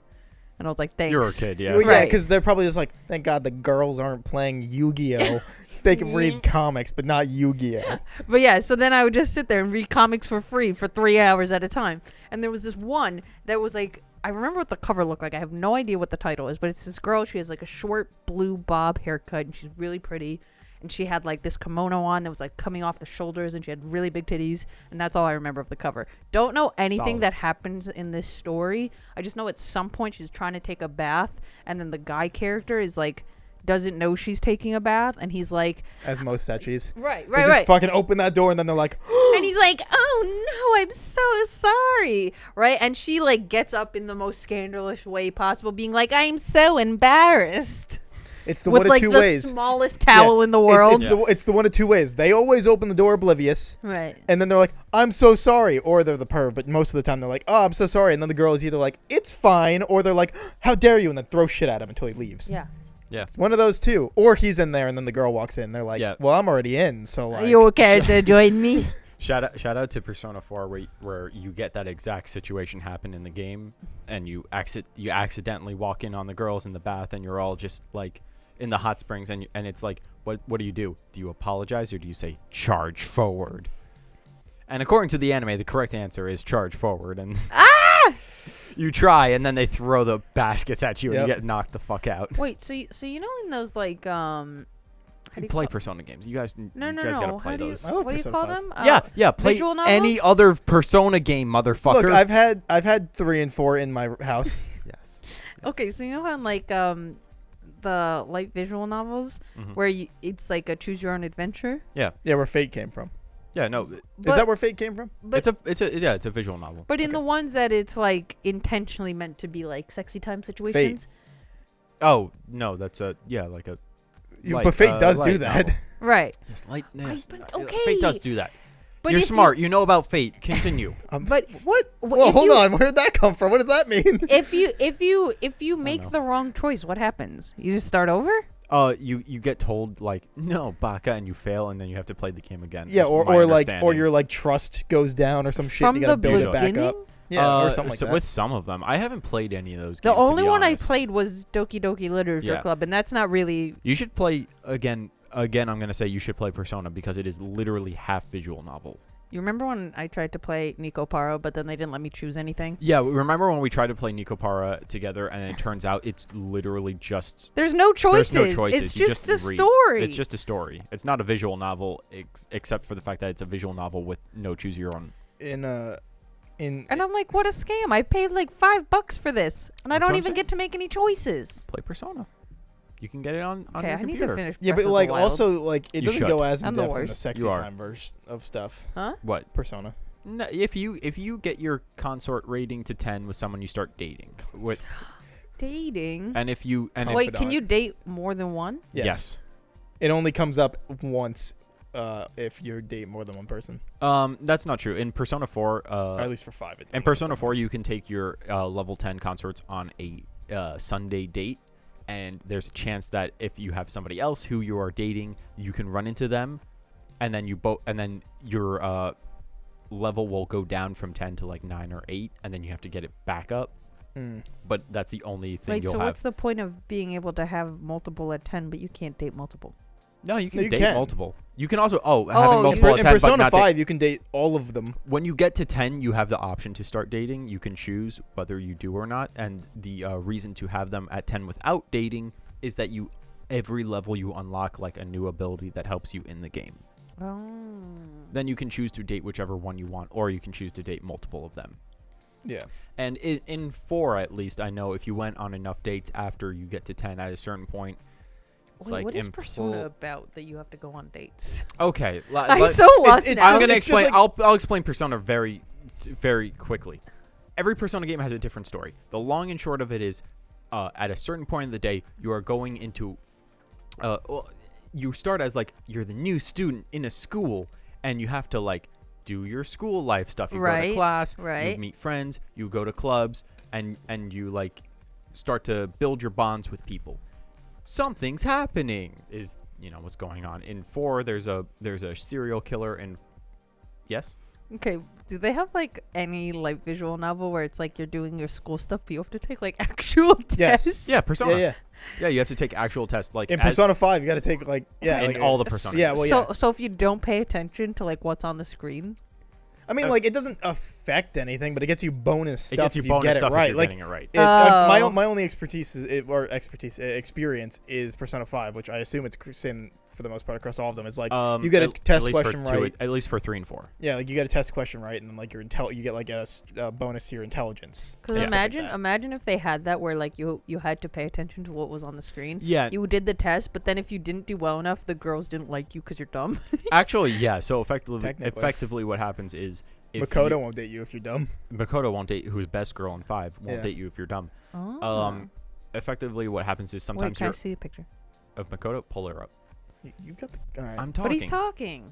And I was like, thanks. You're a kid, yeah. Well, yeah, Right. because they're probably just like, thank God the girls aren't playing Yu-Gi-Oh. They can read comics, but not Yu-Gi-Oh. But yeah, so then I would just sit there and read comics for free for 3 hours at a time. And there was this one that was like, I remember what the cover looked like. I have no idea what the title is, but it's this girl. She has like a short blue bob haircut, and she's really pretty. And she had like this kimono on that was like coming off the shoulders, and she had really big titties. And that's all I remember of the cover. Don't know anything Solid. that happens in this story. I just know at some point she's trying to take a bath, and then the guy character is like, doesn't know she's taking a bath, and he's like, As most setchis. right, They just fucking open that door, and then they're like, and he's like, oh no, I'm so sorry, right? And she like gets up in the most scandalous way possible, being like, I'm so embarrassed, it's the with one of like two the ways. smallest towel Yeah. in the world. It's the one of two ways. They always open the door oblivious, Right. and then they're like, I'm so sorry. Or they're the perv, but most of the time they're like, oh, I'm so sorry. And then the girl is either like, it's fine, or they're like, how dare you, and then throw shit at him until he leaves. Yeah. Yeah. It's one of those two. Or he's in there, and then the girl walks in. They're like, Yeah. well, I'm already in, so like. Are you okay to join me? Shout out to Persona 4 where you get that exact situation happen in the game, and you accidentally walk in on the girls in the bath, and you're all just like in the hot springs, and it's like, what do you do? Do you apologize, or do you say charge forward? And according to the anime, the correct answer is charge forward, and you try, and then they throw the baskets at you, and Yep. you get knocked the fuck out. Wait, so you know in those like how do You you play call- Persona games. You guys, no you guys gotta no play how do you those. I love what do you Persona call 5. them? Yeah, play visual any novels? other Persona game, motherfucker. Look, I've had 3 and 4 in my house. Yes. Okay, so you know how in like the light visual novels Mhm. where it's like a choose your own adventure. Yeah, where Fate came from. Yeah, no, Is that where Fate came from? But it's a visual novel. But in Okay. the ones that it's like intentionally meant to be like sexy time situations. Oh no, that's like a. But Fate does do light that. novel. Right. Yes, lightness. but- okay. Fate does do that. But You're if smart. You know about Fate. Continue. But What? Wh- Well, if hold you- on. Where did that come from? What does that mean? if you make know. the wrong choice, what happens? You just start over? You get told like no, Baka, and you fail, and then you have to play the game again. Yeah, is or my like understanding. your like trust goes down or some shit. From And you gotta the build it back beginning? up. Yeah, or something like so that. with some of them, I haven't played any of those The games. to only be one I honest. played was Doki Doki Literature Yeah. Club, and that's not really. You should play again. Again, I'm gonna say you should play Persona because it is literally half visual novel. You remember when I tried to play Nico Paro, but then they didn't let me choose anything? Yeah, remember when we tried to play Nico Para together, and it turns out it's literally just There's no choices. There's no choices. It's You just a read. story. It's just a story. It's not a visual novel, except for the fact that it's a visual novel with no choose your own. in And I'm like, what a scam! I paid like $5 for this, and I That's don't what I'm even saying. get to make any choices. Play Persona. You can get it on Okay, your I need computer. to finish. yeah, Breath but of like the Wild. also like it You doesn't should. go as in I'm the depth in the worst. sexy You are. time version of stuff. Huh? What? Persona. No, if you get your consort rating to 10 with someone you start dating with, Dating. and if you and if, Wait, can confidant. you date more than one? yes. It only comes up once if you date more than one person, That's not true. In Persona 4, or at least for 5. in Persona 4, you can take your level 10 consorts on a Sunday date, and there's a chance that if you have somebody else who you are dating, you can run into them, and then your level will go down from 10 to like 9 or 8, and then you have to get it back up. But that's the only thing Wait, you'll so have. what's the point of being able to have multiple at 10, but you can't date multiple? No, you can you date can. multiple. You can also having you multiple can. at In 10, but Persona not 5, you can date all of them. when you get to 10, you have the option to start dating. You can choose whether you do or not, and the reason to have them at 10 without dating is that every level you unlock like a new ability that helps you in the game. Oh. Then you can choose to date whichever one you want, or you can choose to date multiple of them. Yeah. And in 4, at least, I know if you went on enough dates after you get to 10 at a certain point, it's Wait, like what is Persona about that you have to go on dates? Okay, I'm so lost it's now. I'm gonna it's just explain. like- I'll explain Persona very, very quickly. Every Persona game has a different story. The long and short of it is, at a certain point of the day, you are going into, you start as like you're the new student in a school, and you have to like do your school life stuff. You go to Right, class, right. you meet friends, you go to clubs, and you like start to build your bonds with people. Something's happening is what's going on. In 4, there's a serial killer, and yes. Okay, do they have like any like visual novel where it's like you're doing your school stuff, but you have to take like actual Yes. tests? Yeah, Persona. Yeah. Yeah, you have to take actual tests like In as- Persona 5, you got to take like in like all the Personas. Yeah, well, yeah. So if you don't pay attention to like what's on the screen, I mean, like, it doesn't affect anything, but it gets you bonus It stuff gets you if you bonus get stuff it right. if you're Like, getting it right. Oh. my only experience is Persona 5, which I assume it's same for the most part across all of them. It's like you get a test question right. At least for 3 and 4. Yeah, like you get a test question right, and then like you get like a bonus to your intelligence. because Yeah. imagine if they had that where like you had to pay attention to what was on the screen. Yeah. You did the test, but then if you didn't do well enough, the girls didn't like you because you're dumb. Actually, yeah. So effectively, Technically. what happens is if Makoto won't date you if you're dumb. Makoto won't date who's best girl in 5 won't Yeah. date you if you're dumb. Oh. Effectively, what happens is Wait, sometimes can I you're see a picture? of Makoto. Pull her up. You got the. All right. I'm talking. But he's talking.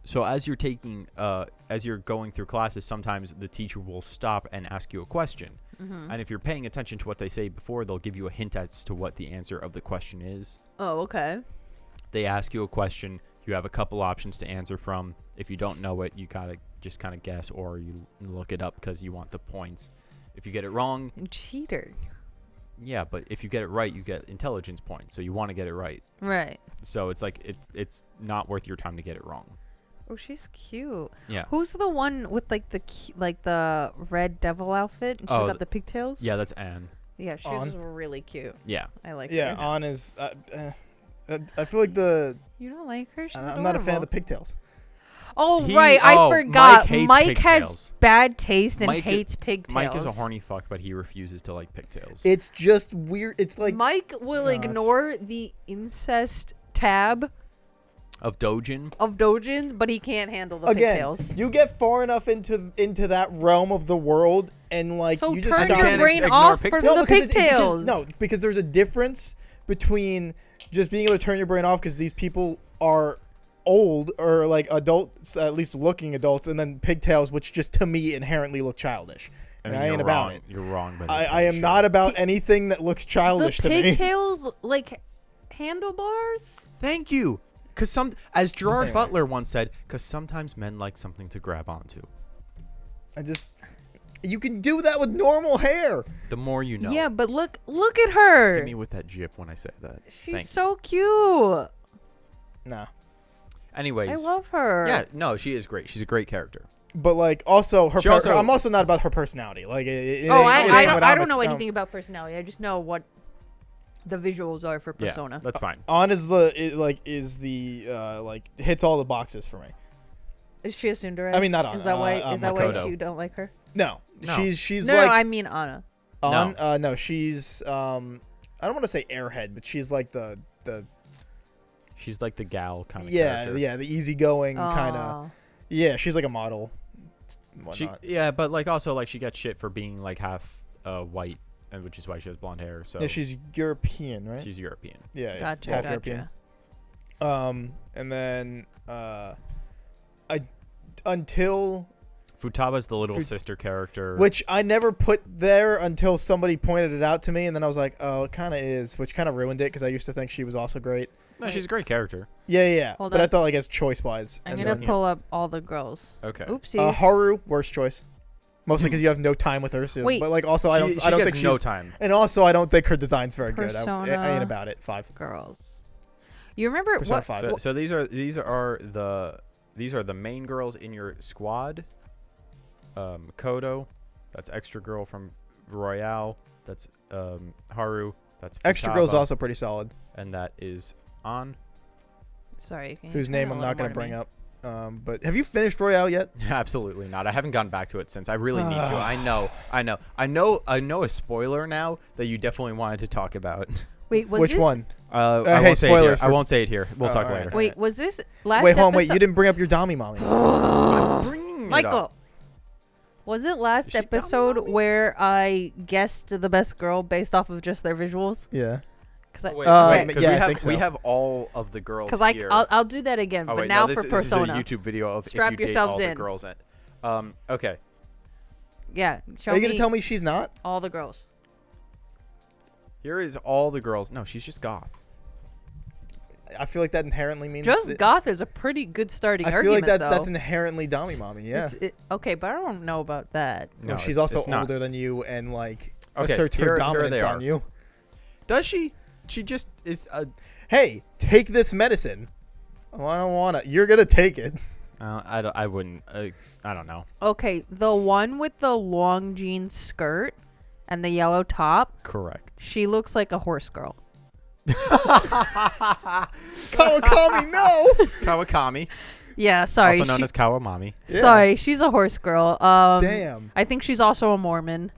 So as you're taking, as you're going through classes, sometimes the teacher will stop and ask you a question. Mm-hmm. And if you're paying attention to what they say before, they'll give you a hint as to what the answer of the question is. Oh, okay. They ask you a question. You have a couple options to answer from. If you don't know it, you gotta just kind of guess, or you look it up because you want the points. If you get it wrong, Cheater. yeah, but if you get it right, you get intelligence points. So you want to get it right. Right. So it's like it's not worth your time to get it wrong. Oh, she's cute. Yeah. Who's the one with like the red devil outfit? And she's Oh, got the pigtails. Yeah, that's Anne. Yeah, she's On. really cute. Yeah. I like Yeah, her. On is. I feel like You don't like her? She's I'm not a fan of the adorable. pigtails. Oh, He- right. oh, I forgot. Mike hates Has pigtails. bad taste and Mike- hates pigtails. Mike is a horny fuck, but he refuses to like pigtails. It's just weird. It's like Mike will No, it's- ignore the incest tab Of Dojin. of Dojin, but he can't handle the again. pigtails. You get far enough into that realm of the world, and like So you just turn stop. your can't brain ignore off for pigtails? the because pigtails. because there's a difference between just being able to turn your brain off because these people are old or like adults, at least looking adults, and then pigtails, which just to me inherently look childish. And I you're ain't about wrong. it. You're wrong, but I am not about anything that looks childish The to me. pigtails, like handlebars? Thank you. Because as Gerard Anyway. Butler once said, because sometimes men like something to grab onto. You can do that with normal hair. The more you know. Yeah, but look at her. Hit me with that gif when I say that. She's Thank so cute. Nah. Anyways. I love her. Yeah, no, she is great. She's a great character. But like also She also- I'm also not about her personality. Like it Oh, ain't- it I ain't don't what I I'm don't know at- anything about personality. I just know what the visuals are for Persona. Yeah, that's fine. On is like hits all the boxes for me. Is she a tsundere? I mean, not Is Anna, that why? uh, Is that why Makoto. you don't like her? No, No. she's No, like I mean Anna. on. No, she's I don't want to say airhead, but she's like the She's like the gal kind of yeah character. the easygoing kind of Aw. yeah. She's like a model. She, Whatnot. yeah, but like also like she gets shit for being like half white, and which is why she has blonde hair. So Yeah, she's European, right? she's European. Yeah, Gotcha. half Gotcha. European. And then until Futaba's the little sister character. which I never put there until somebody pointed it out to me, and then I was like, oh, it kind of is, which kind of ruined it because I used to think she was also great. No, she's a great character. Yeah. Hold But I on. thought like as choice wise. I'm gonna pull up all the girls. Okay. Oopsies. Haru, worst choice. Mostly because you have no time with her soon. Wait. But like also I don't She think gets she's no time. and also I don't think her design's very good. I Persona. ain't about it. 5. Girls. You remember Persona what? 5. So these are the main girls in your squad. Kodo, that's extra girl from Royale. That's Haru. That's Extra Futaba, Girl's also pretty solid. and that is On. Sorry. can you Whose turn name a I'm little not going more to bring me? up. But have you finished Royale yet? Absolutely not. I haven't gone back to it since. I really need to. I know a spoiler now that you definitely wanted to talk about. Wait, was Which this, one? I hey, won't say it here. spoilers I for- won't say it here. We'll Oh, talk alright. later. Wait, was this last Wait, episode? hold on. Wait, you didn't bring up your Dami mommy. I'm bringing it Michael. up. Was it last Is she episode dumb, mommy? where I guessed the best girl based off of just their visuals? Yeah. Because I, Oh, wait, Okay. because Yeah, we I have think so. we have all of the girls Because here. I'll do that again, Oh, but wait, now no, for this Persona. is a YouTube video of Strap if you yourselves date all in. the girls in. Okay. Yeah, show Are you me going to tell me she's not? all the girls. Here is all the girls. No, she's just goth. I feel like that inherently means Just goth is a pretty good starting I feel argument, like that though. that's inherently dommy mommy. Yeah. Okay, but I don't know about that. No, She's it's- also it's not. older than you and like Okay, asserts here her they dominance are. on you. Does she? She just is. Hey, take this medicine. Oh, I don't wanna. You're gonna take it. I wouldn't. I don't know. Okay, the one with the long jean skirt and the yellow top, Correct. she looks like a horse girl. Kawakami, no. Kawakami, Yeah, sorry. also known as Kawamami. Yeah. Sorry, she's a horse girl. Damn. I think she's also a Mormon.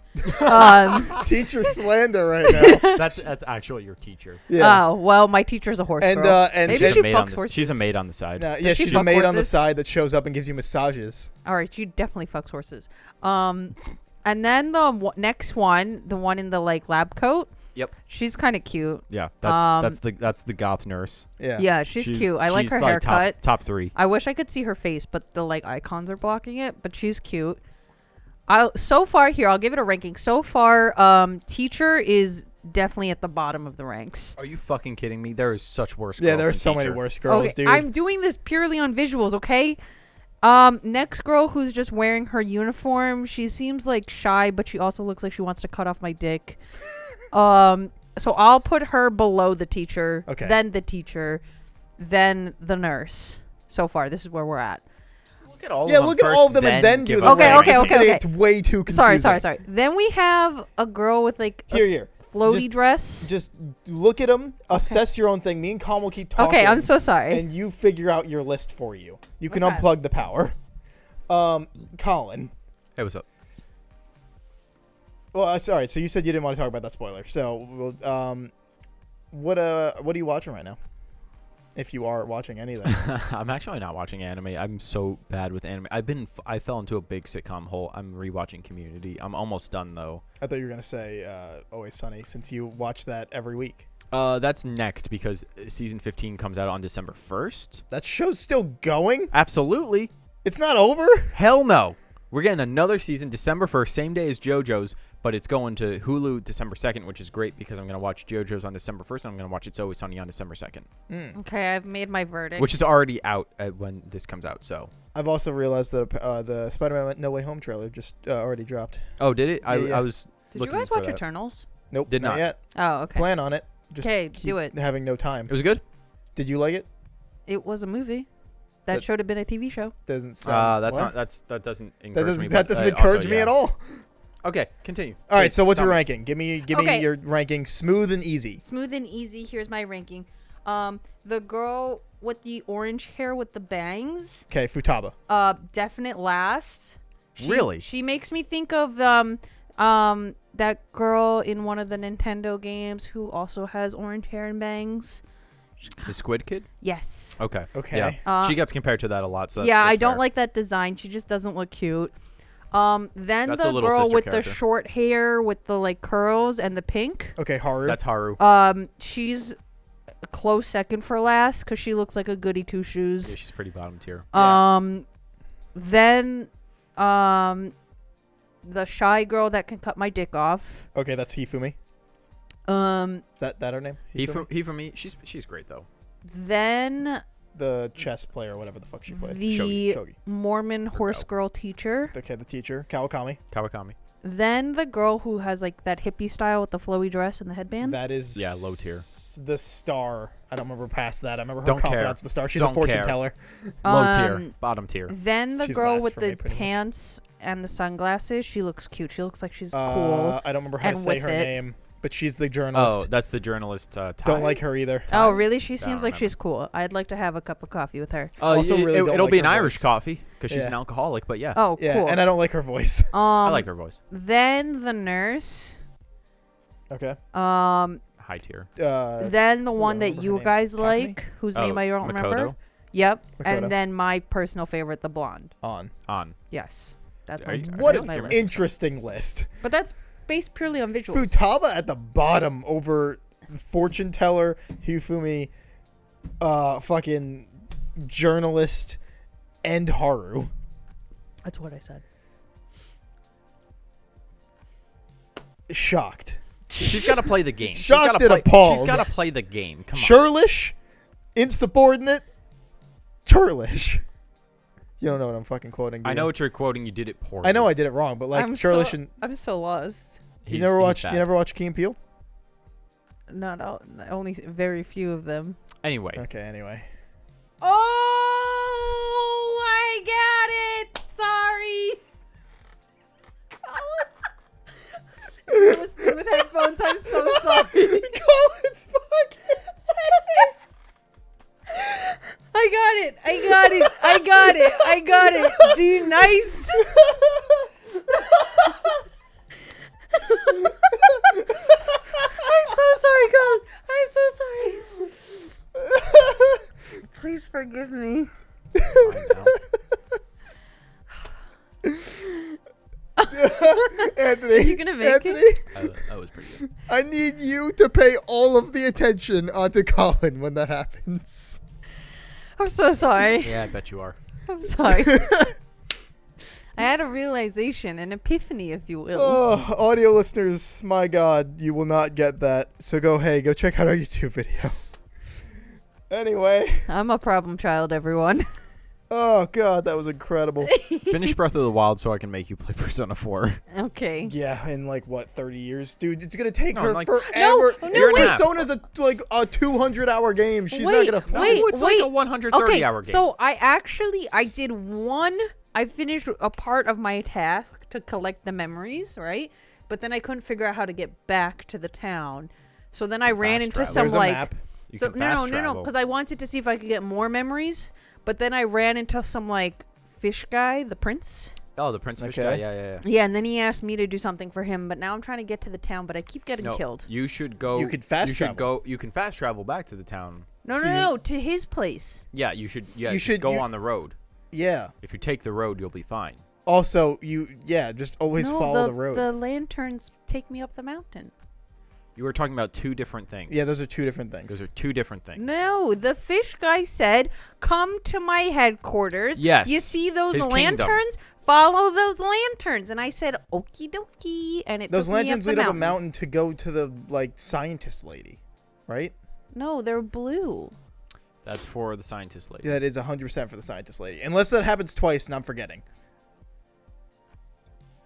Teacher slander right now. That's actually your teacher. Yeah. Oh, well, my teacher's a horse And, girl. and Maybe and- she maid fucks on the, horses. she's a maid on the side. yeah, Does she she's a fuck maid on the horses? side that shows up and gives you massages. All right, she definitely fucks horses. And then the next one, the one in the like lab coat. Yep. She's kind of cute. Yeah, that's the goth nurse. Yeah. Yeah, she's cute. I like she's her haircut. Top 3. I wish I could see her face, but the like icons are blocking it. But she's cute. So far here, I'll give it a ranking. So far, teacher is definitely at the bottom of the ranks. Are you fucking kidding me? There is such worse. Yeah, girls there are than so many teacher. worse girls, Okay, dude. I'm doing this purely on visuals, okay? Next girl who's just wearing her uniform. She seems like shy, but she also looks like she wants to cut off my dick. So I'll put her below the teacher, Okay. then the teacher, then the nurse. So far, this is where we're at. Look at all. Yeah, of them look at first, all of them and then do give the us Okay, a ranking. okay, It's gonna okay, get way too confusing. Sorry. Then we have a girl with like a Here. floaty Just- dress. Just look at them, assess your own thing. Me and Con will keep talking. Okay, I'm so sorry. And you figure out your list for you. You can Okay. unplug the power. Colin. Hey, what's up? Well, sorry. So you said you didn't want to talk about that spoiler. So, what are you watching right now? If you are watching anything. I'm actually not watching anime. I'm so bad with anime. I fell into a big sitcom hole. I'm rewatching Community. I'm almost done though. I thought you were gonna say Always Sunny, since you watch that every week. That's next because season 15 comes out on December 1st. That show's still going. Absolutely. It's not over. Hell no. We're getting another season December 1st, same day as JoJo's, but it's going to Hulu December 2nd, which is great because I'm going to watch JoJo's on December 1st and I'm going to watch It's Always Sunny on December 2nd, Okay, I've made my verdict. which is already out when this comes out. So, I've also realized that the Spider-Man No Way Home trailer just already dropped. oh, did it? I Yeah. was Did you looking guys for watch that. Eternals? Nope, Did not. yet. Oh, okay. Plan on it. Just 'Kay, keep do it. Having no time. It was good. Did you like it? It was a movie. That That- should have been a TV show. Doesn't sound. That what? doesn't encourage That doesn't me. that but, doesn't also, encourage me yeah. at all. Okay, continue. All right, Please, so what's tell your me. ranking? Give me Okay. your ranking, smooth and easy. Smooth and easy. Here's my ranking. The girl with the orange hair with the bangs. Okay, Futaba. Definite last. Really? She makes me think of that girl in one of the Nintendo games who also has orange hair and bangs. The Squid Kid? Yes. Okay. Okay. Yeah. She gets compared to that a lot. So Yeah, that's I don't fair. like that design. She just doesn't look cute. Then That's the a little girl sister with character. the short hair with the like curls and the pink. Okay, Haru. That's Haru. She's a close second for last because she looks like a goody two shoes. Yeah, she's pretty bottom tier. Yeah. Then the shy girl that can cut my dick off. Okay, that's Hifumi. Um, Is that her name? He for me, she's great though. then The chess player, whatever the fuck she played. the Shogi. Mormon horse girl teacher. Okay, the teacher, Kawakami. Kawakami. Then the girl who has like that hippie style with the flowy dress and the headband. That is Yeah, low tier. The star. I don't remember past that. I remember her Don't care. confidence. The star. She's a Don't fortune care. teller. Low tier. Bottom tier. Then the She's girl last with for the me, pretty much. pants and the sunglasses. She looks cute. She looks like she's cool. I don't remember how to And say with her it- name, but she's the Oh, journalist. that's the journalist. Ty. Don't like her either. Oh, really? She I seems don't like she's cool. I'd like to have a cup of coffee with her. Also really don't it'll like be an her Irish voice. coffee because she's Yeah. an alcoholic. But yeah, Oh, Yeah, cool. and I don't like her voice. I like her voice. Then the nurse. Okay. High tier. Then the one don't that remember you her name. guys Cockney? like, whose name I don't remember. Makoto? Yep. Makoto. And then my personal favorite, the blonde. On. On. Yes. That's Are my, you- What that's an my list. interesting list. But that's based purely on visuals. Futaba at the bottom over fortune teller, Hifumi, fucking journalist, and Haru. That's what I said. Shocked. She's got to play the game. Shocked gotta and play, appalled. She's got to play the game. Come on. Churlish, insubordinate, churlish. You don't know what I'm fucking quoting. Do I you? know what you're quoting. You did it poorly. I know I did it wrong, but like churlish and I'm so lost. you never watched Key and Peele? Not all, only very few of them. Anyway. Okay, anyway. Oh, I got it. Sorry. Listening with headphones, I'm so sorry. Colin's fucking. I got it. Do nice. I'm so sorry, Colin. I'm so sorry. Please forgive me. Anthony, Are you gonna make it? That was pretty good. I need you to pay all of the attention onto Colin when that happens. I'm so sorry. Yeah, I bet you are. I'm sorry. I had a realization, an epiphany, if you will. Oh, audio listeners, my God, you will not get that. So go check out our YouTube video. Anyway. I'm a problem child, everyone. Oh, God, that was incredible. Finish Breath of the Wild so I can make you play Persona 4. Okay. Yeah, in like, what, 30 years? Dude, it's going to take No, her like- forever. No, Persona's a 200-hour game. She's not going to... No, Wait, it's like a 130-hour game. So I did one. I finished a part of my task to collect the memories, right? But then I couldn't figure out how to get back to the town. So then I ran into travel. some There's a like map. You so can no, fast travel. because I wanted to see if I could get more memories. But then I ran into some like fish guy, the prince. Oh, the Prince Fish Okay. guy. Yeah. Yeah, and then he asked me to do something for him. But now I'm trying to get to the town, but I keep getting No, killed. you should go. You could fast travel. You can fast travel back to the town. No, to his place. Yeah, you should. Yeah, You you should go you- on the road. Yeah. If you take the road, you'll be fine. Also, just always No, follow the road. The lanterns take me up the mountain. You were talking about two different things. Yeah, those are two different things. Those are two different things. No, the fish guy said, "Come to my headquarters. Yes, You see those his kingdom. lanterns? Follow those lanterns." And I said, "Okie dokie." And it Those took me lanterns up the lead up a mountain. mountain to go to the scientist lady, right? No, they're blue. That's for the scientist lady. That is 100% for the scientist lady, unless that happens twice and I'm forgetting.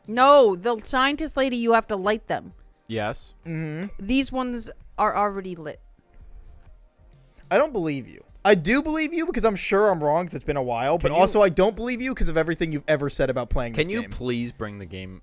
No, the scientist lady, you have to light them. Yes. Mm-hmm. These ones are already lit. I don't believe you. I do believe you because I'm sure I'm wrong because it's been a while, but Can you- also I don't believe you because of everything you've ever said about playing this Can you game. please bring the game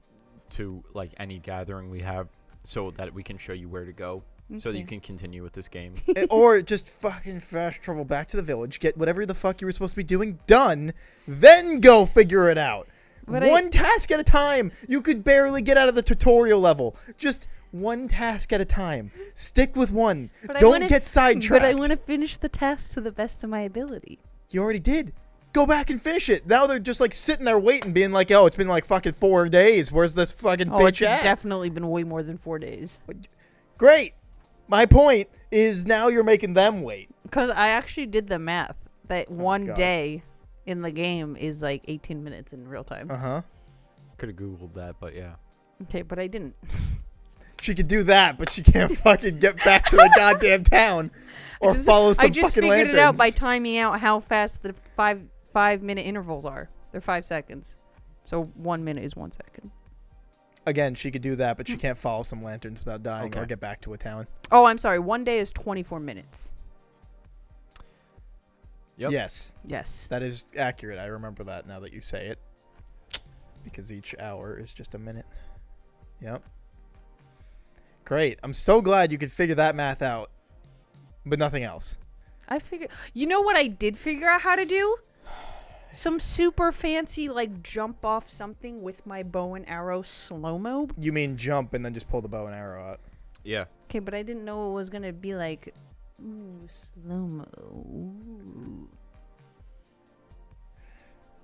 to like any gathering we have so that we can show you where to go so that you Okay. can continue with this game? Or just fucking fast travel back to the village, get whatever the fuck you were supposed to be doing done, then go figure it out. But One task at a time. You could barely get out of the tutorial level. Just one task at a time. Stick with one. But I Don't wanna- get sidetracked. But I want to finish the task to the best of my ability. You already did. Go back and finish it. Now they're just like sitting there waiting, being like, "Oh, it's been like fucking 4 days. Where's this fucking Oh, it's bitch at?" definitely been way more than 4 days. Great. My point is now you're making them wait. Because I actually did the math that one God. day in the game is like 18 minutes in real time. Uh-huh. Could have Googled that, but yeah. Okay, but I didn't. She could do that, but she can't fucking get back to the goddamn town or follow some I just fucking figured lanterns. it out by timing out how fast the 5-minute intervals are. They're 5 seconds. So 1 minute is 1 second. Again, she could do that, but she can't follow some lanterns without dying or Okay. get back to a town. Oh, I'm sorry. 1 day is 24 minutes. Yep. Yes, Yes. that is accurate. I remember that now that you say it. Because each hour is just a minute. Yep. Great. I'm so glad you could figure that math out. But nothing else. I figured. You know what I did figure out how to do? Some super fancy, like, jump off something with my bow and arrow slow-mo. You mean jump and then just pull the bow and arrow out. Yeah. Okay, but I didn't know it was going to be like, ooh, slow-mo. Ooh.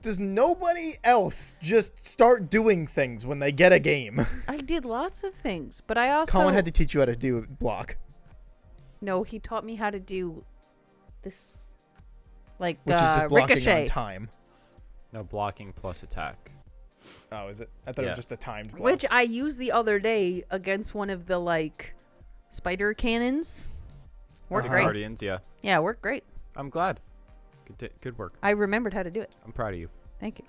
Does nobody else just start doing things when they get a game? I did lots of things, but I also... Colin had to teach you how to do block. No, he taught me how to do this, like, Which is just blocking ricochet. on time. No, blocking plus attack. Oh, is it? I thought it Yeah. was just a timed block. Which I used the other day against one of the, like, spider cannons. Worked Uh-huh. great. Guardians, yeah. Yeah, worked great. I'm glad. Good work. I remembered how to do it. I'm proud of you. Thank you.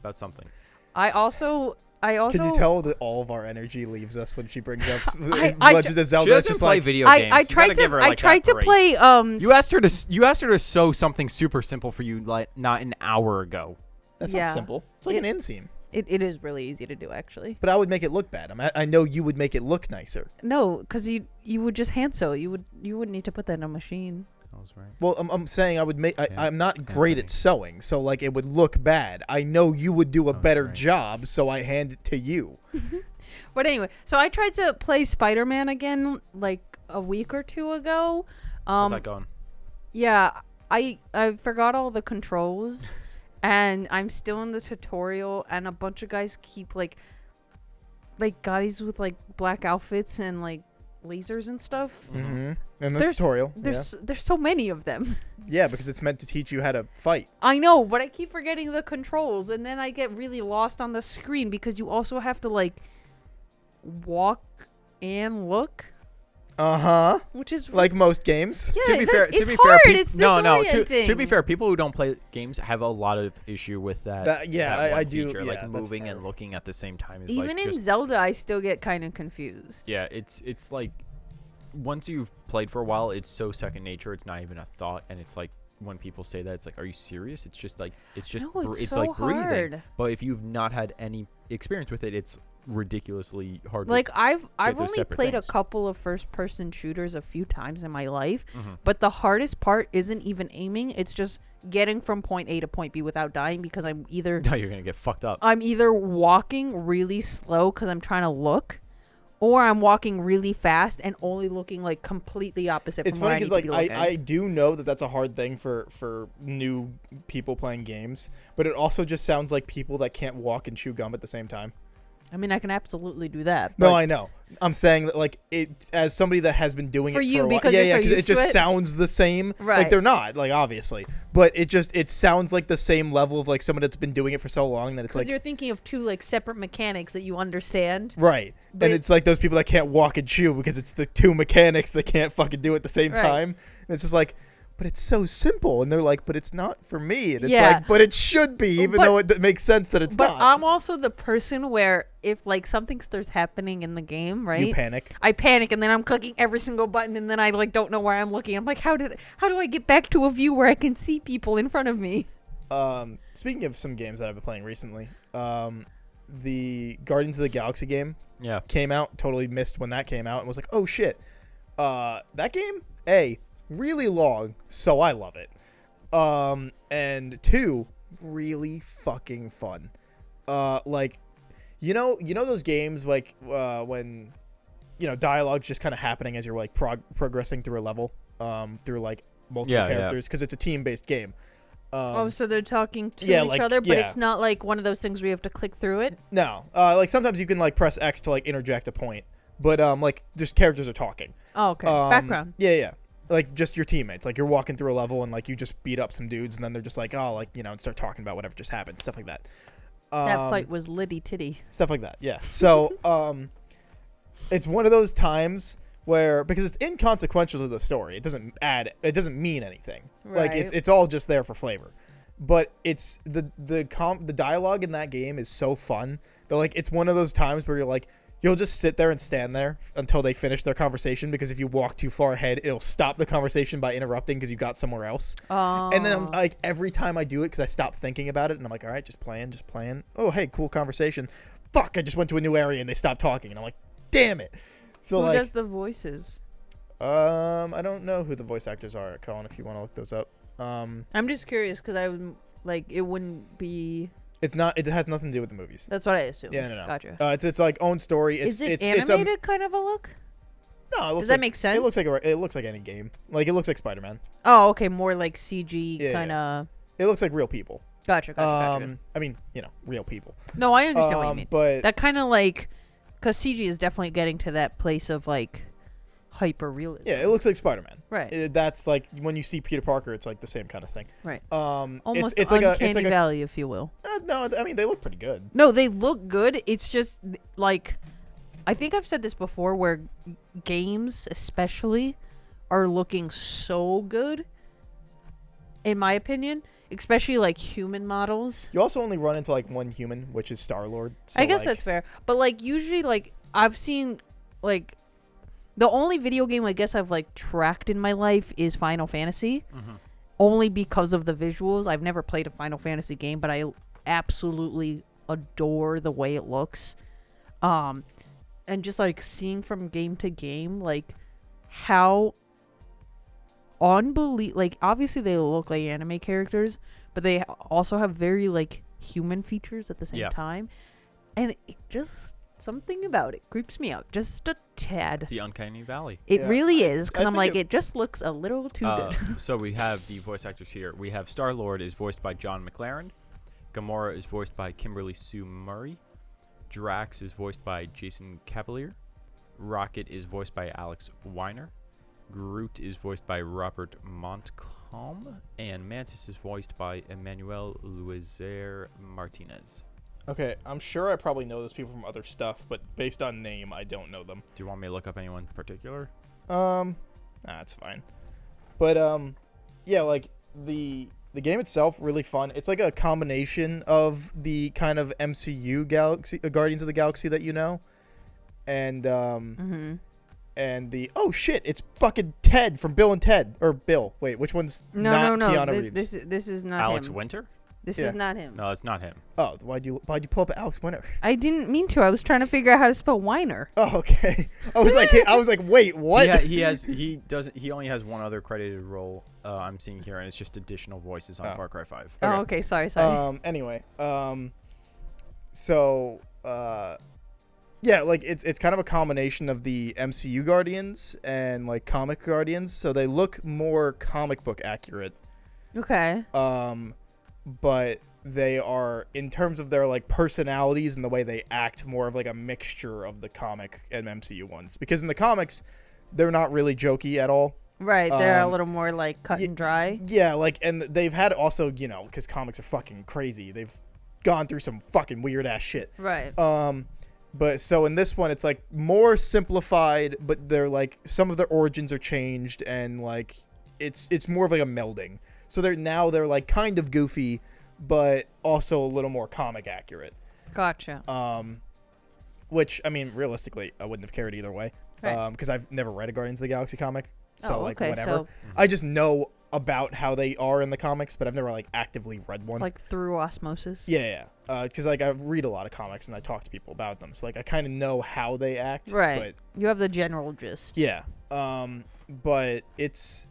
About something. I also. Can you tell that all of our energy leaves us when she brings up I Legend of Zelda? She It's doesn't just play like video games. I You tried gotta give to. her, I like, tried that to break. play. You asked her to sew something super simple for you like not an hour ago. that's Yeah. not simple. It's like an inseam. It is really easy to do, actually. But I would make it look bad. I know you would make it look nicer. No, because you would just hand sew. You wouldn't need to put that in a machine. That was right. Well, I'm saying I would make. I'm not great funny. at sewing, so like it would look bad. I know you would do a was better right. job, so I hand it to you. But anyway, so I tried to play Spider-Man again like a week or two ago. How's that going? Yeah, I forgot all the controls, and I'm still in the tutorial, and a bunch of guys keep like guys with like black outfits and like lasers and stuff. Mm-hmm. And the There's- tutorial. There's so many of them. Yeah, because it's meant to teach you how to fight. I know, but I keep forgetting the controls, and then I get really lost on the screen because you also have to like walk and look, Which is like most games. yeah, To be fair, it's hard. It's no. disorienting. To be fair, people who don't play games have a lot of issue with that. Yeah, that one I do. feature, Yeah, like that's moving fair. and looking at the same time is Even like in just, Zelda, I still get kind of confused. yeah, it's like once you've played for a while, it's so second nature. It's not even a thought, and it's like when people say that, it's like, are you serious? It's just like No, it's it's so like breathing. hard. But if you've not had any experience with it, it's ridiculously hard. Like I've those only separate played things. a couple of first person shooters a few times in my life, Mhm. but the hardest part isn't even aiming, it's just getting from point A to point B without dying because no, you're gonna get fucked up. I'm either walking really slow cuz I'm trying to look, or I'm walking really fast and only looking like completely opposite It's from where funny I because need like to be looking. I do know that that's a hard thing for new people playing games, but it also just sounds like people that can't walk and chew gum at the same time. I mean, I can absolutely do that. No, but I know. I'm saying that like it as somebody that has been doing For it you, for a while. because Yeah, you're yeah, so because it used to just it. sounds the same. Like Right. they're not, like obviously, but it sounds like the same level of like someone that's been doing it for so long that it's because like you're thinking of two like separate mechanics that you understand. right. But And it's like those people that can't walk and chew because it's the two mechanics that can't fucking do it at the same Right. time. And it's just like, but it's so simple. And they're like, but it's not for me. And it's Yeah. like, but it should be, even But- though it makes sense that it's But not. I'm also the person where if like something starts happening in the game, right? You panic. I panic and then I'm clicking every single button and then I like don't know where I'm looking. I'm like, how do I get back to a view where I can see people in front of me? Speaking of some games that I've been playing recently, the Guardians of the Galaxy game Yeah. came out. Totally missed when that came out and was like, oh shit. That game, really long, so I love it. And 2, really fucking fun. Like, you know those games like when dialogue's just kind of happening as you're like progressing through a level, through like multiple Yeah, yeah. characters because it's a team-based game. So they're talking to yeah, each like- other, but yeah. it's not like one of those things where you have to click through it. No, like sometimes you can like press X to like interject a point, but like just characters are talking. Oh, okay. Um, Background. Yeah. Like just your teammates. Like you're walking through a level and like you just beat up some dudes and then they're just like, oh, like and start talking about whatever just happened, stuff like that. That fight was litty titty. Stuff like that. Yeah. So it's one of those times where because it's inconsequential to the story, it doesn't mean anything. Like Right. it's all just there for flavor. But it's the dialogue in that game is so fun that like it's one of those times where you're like you'll just sit there and stand there until they finish their conversation because if you walk too far ahead, it'll stop the conversation by interrupting because you got somewhere else. Oh. And then I'm like every time I do it because I stop thinking about it and I'm like, all right, just playing. Oh, hey, cool conversation. Fuck, I just went to a new area and they stopped talking and I'm like, damn it. So Who like, does the voices? I don't know who the voice actors are, Colin. If you want to look those up, I'm just curious because I would like it wouldn't be. it's not. It has nothing to do with the movies. That's what I assumed. Yeah, no. Gotcha. It's like own story. Is it it's animated kind of a look? No, it looks Does that like, make sense? It looks like any game. Like it looks like Spider-Man. Oh, okay, more like CG Yeah, kind of. It looks like real people. Gotcha. Gotcha. I mean, real people. No, I understand what you mean. But That kind of like, because CG is definitely getting to that place of like hyper realism. yeah, it looks like Spider-Man. Right. That's like when you see Peter Parker, it's like the same kind of thing. Right. it's Almost like uncanny valley, if you will. no, I mean they look pretty good. No, they look good. It's just like, I think I've said this before, where games especially are looking so good in my opinion, especially like human models. You also only run into like one human, which is Star-Lord. So I guess like, that's fair. But like usually like I've seen like the only video game I guess I've like tracked in my life is Final Fantasy. Mm-hmm. Only because of the visuals. I've never played a Final Fantasy game, but I absolutely adore the way it looks. And just like seeing from game to game like how like obviously they look like anime characters, but they also have very like human features at the same time, and it just something about it creeps me out just a tad. It's the uncanny valley. It really is, because I I'm think like it just looks a little too good. So we have the voice actors here. We have Star-Lord is voiced by John McLaren. Gamora is voiced by Kimberly Sue Murray. Drax is voiced by Jason Cavalier. Rocket is voiced by Alex Weiner. Groot is voiced by Robert Montcalm, and Mantis is voiced by Emmanuel Luizer Martinez. Okay, I'm sure I probably know those people from other stuff, but based on name, I don't know them. Do you want me to look up anyone in particular? That's fine. But yeah, like the game itself really fun. It's like a combination of the kind of MCU Galaxy Guardians of the Galaxy that you know, and and the oh shit, it's fucking Ted from Bill and Ted, or Bill. Wait, which one's not Keanu Reeves? This is not Alex him. Winter? This Yeah. is not him. No, it's not him. Oh, why'd you pull up Alex Winter? I didn't mean to. I was trying to figure out how to spell Weiner. Oh, okay. I was like, wait, what? He only has one other credited role I'm seeing here, and it's just additional voices on Far Cry 5. Okay. Oh, okay. Sorry. Anyway, so yeah, like it's kind of a combination of the MCU Guardians and like comic Guardians, so they look more comic book accurate. Okay. But they are, in terms of their like personalities and the way they act, more of like a mixture of the comic and MCU ones, because in the comics they're not really jokey at all. Right. They're a little more like cut and dry. Yeah, like, and they've had also, you know, because comics are fucking crazy, they've gone through some fucking weird ass shit. Right. But so in this one, it's like more simplified, but they're like some of their origins are changed, and like it's more of like a melding. So they're like kind of goofy, but also a little more comic accurate. Gotcha. Which I mean, realistically, I wouldn't have cared either way, Right. because I've never read a Guardians of the Galaxy comic, so like okay, whatever. so- I just know about how they are in the comics, but I've never like actively read one. Like through osmosis. Yeah. Because like I read a lot of comics and I talk to people about them, so like I kind of know how they act. Right. You have the general gist. Yeah. But it's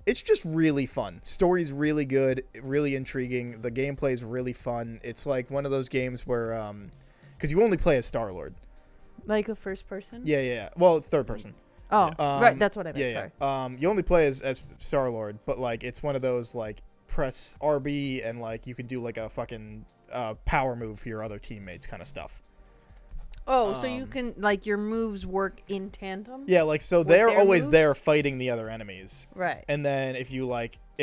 just really fun. Story's really good, really intriguing. The gameplay's really fun. It's like one of those games where because you only play as Star-Lord. Like a first person. Yeah. Well, third person. Oh, Yeah. right. That's what I meant. Yeah. Sorry. You only play as Star-Lord, but like it's one of those like press RB and like you can do like a fucking power move for your other teammates kind of stuff. Oh, so you can like your moves work in tandem. Yeah, like so With they're their always moves? there fighting the other enemies. Right. And then if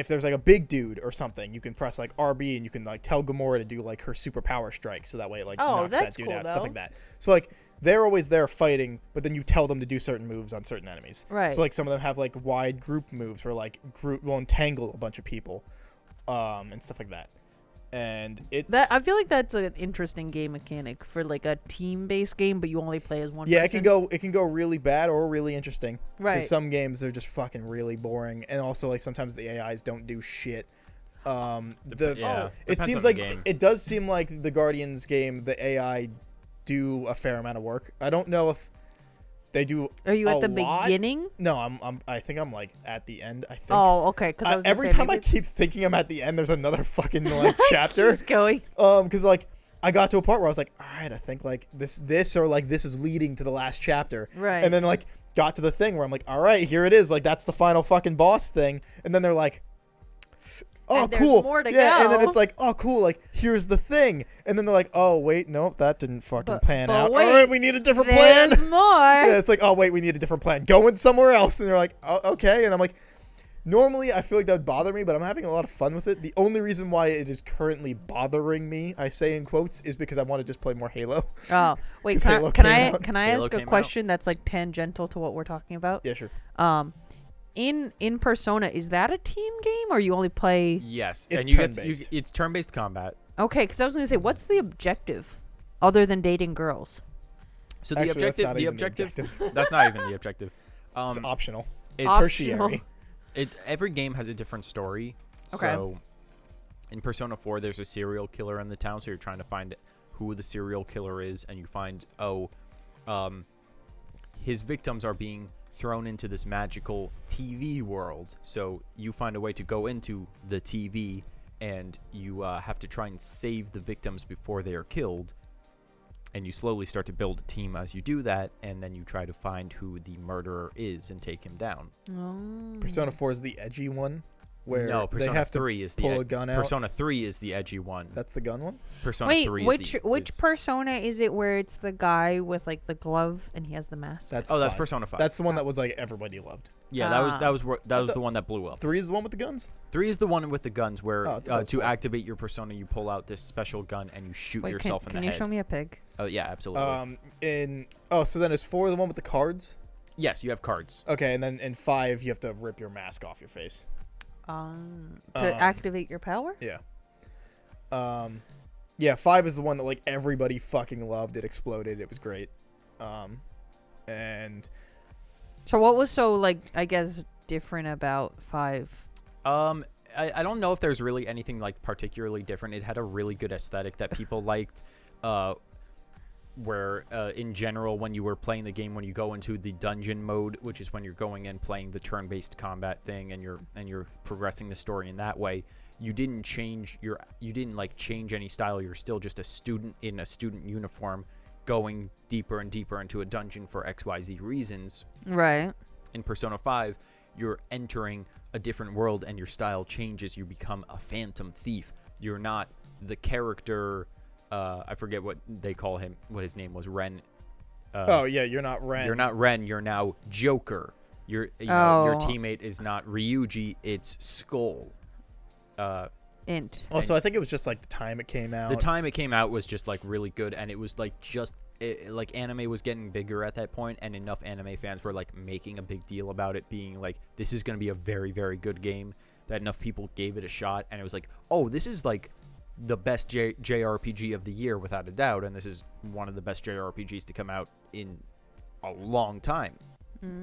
there's like a big dude or something, you can press like RB and you can like tell Gamora to do like her super power strike, so that way it like knocks that that's dude cool, out, stuff though. like that. So like they're always there fighting, but then you tell them to do certain moves on certain enemies. Right. So like some of them have like wide group moves where like group will entangle a bunch of people, and stuff like that. And it's I feel like that's an interesting game mechanic for like a team-based game, but you only play as one. yeah, person. it can go really bad or really interesting. Right. Because some games are just fucking really boring, and also like sometimes the AIs don't do shit. It Depends seems on the like game. it does seem like the Guardians game, the AI do a fair amount of work. I don't know if they do. Are you at the lot. beginning? No, I think I'm like at the end. I think. Oh, okay. Because Every time I keep thinking I'm at the end, there's another fucking like chapter. Keeps going. Because like I got to a part where I was like, all right, I think like this or like this is leading to the last chapter. Right. And then like got to the thing where I'm like, all right, here it is. Like that's the final fucking boss thing. And then they're like, oh, And there's cool. more to yeah. And then go. it's like, oh, cool. Like here's the thing. And then they're like, oh, wait, nope, that didn't fucking pan but out. wait, all right, we need a different plan. There's more. Yeah, it's like, oh, wait, we need a different plan. Going somewhere else. And they're like, oh, okay. And I'm like, normally I feel like that would bother me, but I'm having a lot of fun with it. The only reason why it is currently bothering me, I say in quotes, is because I want to just play more Halo. Oh, wait. 'Cause Can Halo I came out. can I Halo ask a came out. question that's like tangential to what we're talking about? Yeah, sure. in Persona, is that a team game or you only play? Yes, It's and you turn-based. it's turn-based combat. Okay, because I was gonna say, what's the objective, other than dating girls? So Actually, the that's objective, not the even objective, that's not even the objective. It's optional. It's Optional. Tertiary. every game has a different story. Okay. So in Persona 4, there's a serial killer in the town, so you're trying to find who the serial killer is, and you find his victims are being thrown into this magical TV world. So you find a way to go into the TV, and you have to try and save the victims before they are killed. And you slowly start to build a team as you do that, and then you try to find who the murderer is and take him down. Oh. Persona 4 is the edgy one, where No, they Persona have to 3 is the pull a gun out. Persona 3 is the edgy one. That's the gun one. Persona Wait, 3 which is the, which is- Persona is it where it's the guy with like the glove and he has the mask? That's Oh, that's 5. Persona 5. That's the one that was like everybody loved. Yeah, Ah. that was the one that blew up. 3 is the one with the guns. 3 is the one with the guns where Oh, that's to cool. activate your persona, you pull out this special gun and you shoot Wait, yourself can in the you head. show me a pig? Oh yeah, absolutely. So then is 4 the one with the cards? Yes, you have cards. Okay, and then in 5 you have to rip your mask off your face. To activate your power? Yeah. Yeah, 5 is the one that like everybody fucking loved. It exploded. It was great. And So what was so like I guess different about 5? I don't know if there's really anything like particularly different. It had a really good aesthetic that people liked. Where in general, when you were playing the game, when you go into the dungeon mode, which is when you're going in playing the turn-based combat thing, and you're progressing the story in that way, you didn't change any style. You're still just a student in a student uniform, going deeper and deeper into a dungeon for XYZ reasons. Right. In Persona 5, you're entering a different world and your style changes. You become a phantom thief. You're not the character. I forget what they call him. What his name was, Ren. you're not Ren. You're not Ren. You're now Joker. Your teammate is not Ryuji. It's Skull. Int. Also, I think it was just like the time it came out. The time it came out was just like really good, and it was like like anime was getting bigger at that point, and enough anime fans were like making a big deal about it being like, this is going to be a very, very good game, that enough people gave it a shot, and it was like, oh, this is like the best JRPG of the year without a doubt, and this is one of the best JRPGs to come out in a long time.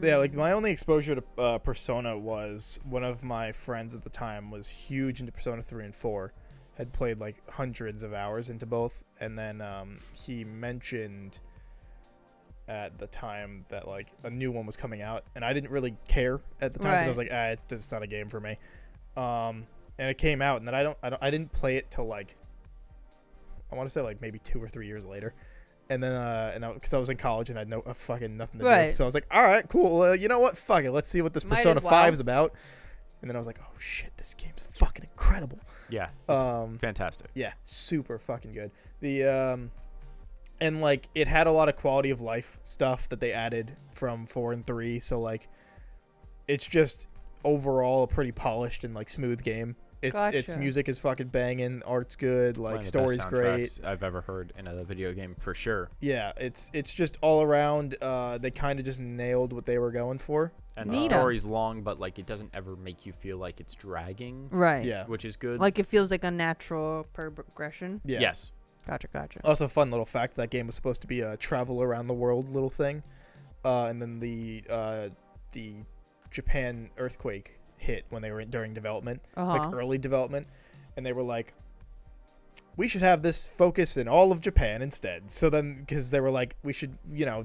Yeah, like my only exposure to Persona was one of my friends at the time was huge into Persona 3 and 4, had played like hundreds of hours into both, and then he mentioned at the time that like a new one was coming out, and I didn't really care at the time because I was like, it's not a game for me. And it came out, and then I didn't play it till like, I want to say like maybe 2 or 3 years later. And then, because I was in college and I had fucking nothing to do. So I was like, all right, cool. You know what? Fuck it. Let's see what this Might Persona as well. 5 is about. And then I was like, oh shit, this game's fucking incredible. Yeah, it's fantastic. Yeah, super fucking good. And like it had a lot of quality of life stuff that they added from 4 and 3. So like, it's just overall a pretty polished and like smooth game. Its music is fucking banging, art's good, One like of the best story's great. soundtracks I've ever heard in a video game for sure. Yeah, it's just all around. They kind of just nailed what they were going for. And the Neato. story's long, but like it doesn't ever make you feel like it's dragging, Right. Yeah. which is good. Like it feels like a natural progression. Yeah. Yes. Gotcha. Also, fun little fact: that game was supposed to be a travel around the world little thing, and then the Japan earthquake hit when they were during development, like early development, and they were like, we should have this focus in all of Japan instead. So then, because they were like, we should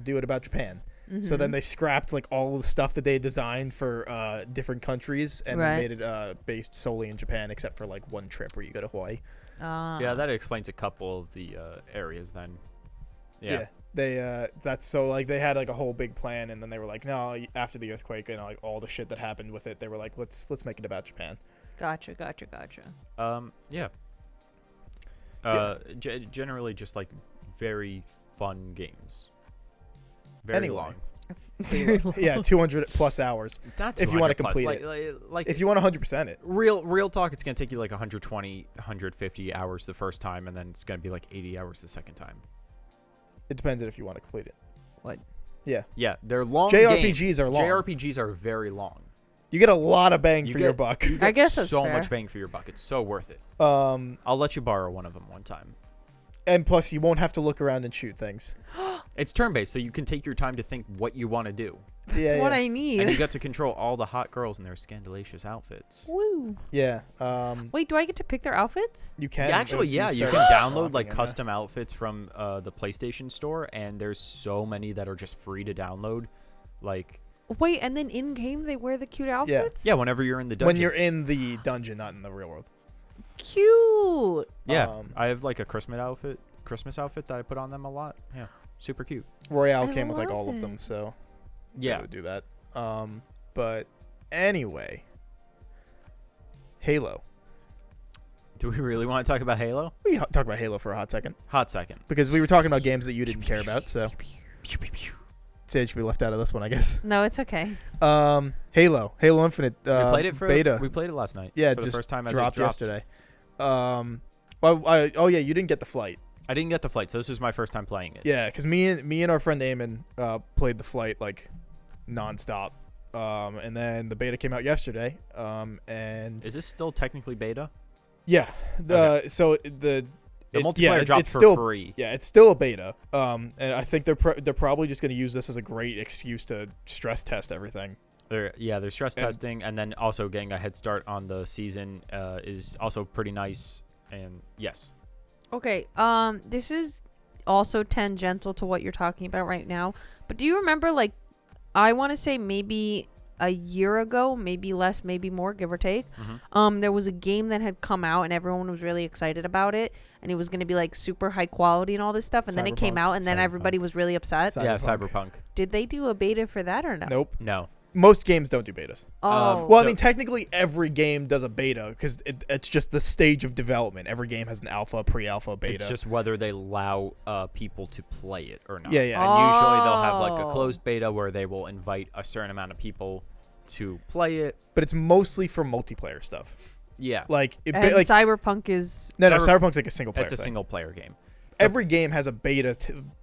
do it about Japan. So then they scrapped like all the stuff that they had designed for different countries and then made it based solely in Japan, except for like one trip where you go to Hawaii. Yeah, that explains a couple of the areas then. Yeah. They that's so like they had like a whole big plan, and then they were like, no, after the earthquake and like all the shit that happened with it, they were like, let's make it about Japan. Gotcha. Yeah. Generally just like very fun games. Very Anyway. long. Very long. Yeah, 200 plus hours. That's If you wanna 200 plus. complete it. Like If you want 100% it. real talk, it's gonna take you like 120, 150 hours the first time, and then it's gonna be like 80 hours the second time. It depends if you want to complete it. What? Yeah. Yeah, they're long. JRPGs games. are long. JRPGs are very long. You get a lot of bang You for your get- buck. You I get guess that's so fair. much bang for your buck. It's so worth it. Um, I'll let you borrow one of them one time. and plus you won't have to look around and shoot things. It's turn-based, so you can take your time to think what you want to do. That's what I And you need. get to control all the hot girls in their scandalicious outfits. Woo. Yeah. Wait, do I get to pick their outfits? You can. Actually, once you start can download walking like in there. custom outfits from the PlayStation Store, and there's so many that are just free to download. Like, Wait, and then in game they wear the cute outfits? yeah, whenever you're in the When dungeons. you're in the dungeon, not in the real world. Cute. Yeah, I have like a Christmas outfit that I put on them a lot. Yeah, super cute. Royale I came with like love all of them, it. so Yeah. I would do that. But anyway, Halo. Do we really want to talk about Halo? We can talk about Halo for a hot second Hot second. because we were talking about games that you didn't care about. So Sage should be left out of this one, I guess. No, it's okay. Halo Infinite. We played it for beta. We played it last night. Yeah, for the just first time as dropped it dropped yesterday. Oh yeah, you didn't get the flight. I didn't get the flight, so this was my first time playing it. Yeah, because me and our friend Eamon played the flight like nonstop. And then the beta came out yesterday. And Is this still technically beta? yeah, so The multiplayer dropped it's for still free. Yeah, it's still a beta. And I think they're probably just going to use this as a great excuse to stress test everything. They're stress And- testing, and then also getting a head start on the season is also pretty nice. And yes, Okay, this is also tangential to what you're talking about right now. But do you remember, like, I want to say maybe a year ago, maybe less, maybe more, give or take. There was a game that had come out and everyone was really excited about it, and it was going to be like super high quality and all this stuff. And then it came Cyberpunk. out, and then everybody was really upset. yeah, Cyberpunk. Cyberpunk. Did they do a beta for that or no? Nope. No, Most games don't do betas. Oh, Well, I So- mean, technically every game does a beta because it's just the stage of development. Every game has an alpha, pre-alpha, beta. it's just whether they allow people to play it or not. Yeah, yeah. And usually they'll have like a Oh. closed beta where they will invite a certain amount of people to play it. But it's mostly for multiplayer stuff. Yeah, Like, and like Cyberpunk is. no, Cyber- Cyberpunk's like a single player. it's a thing. single player game. Every game has a beta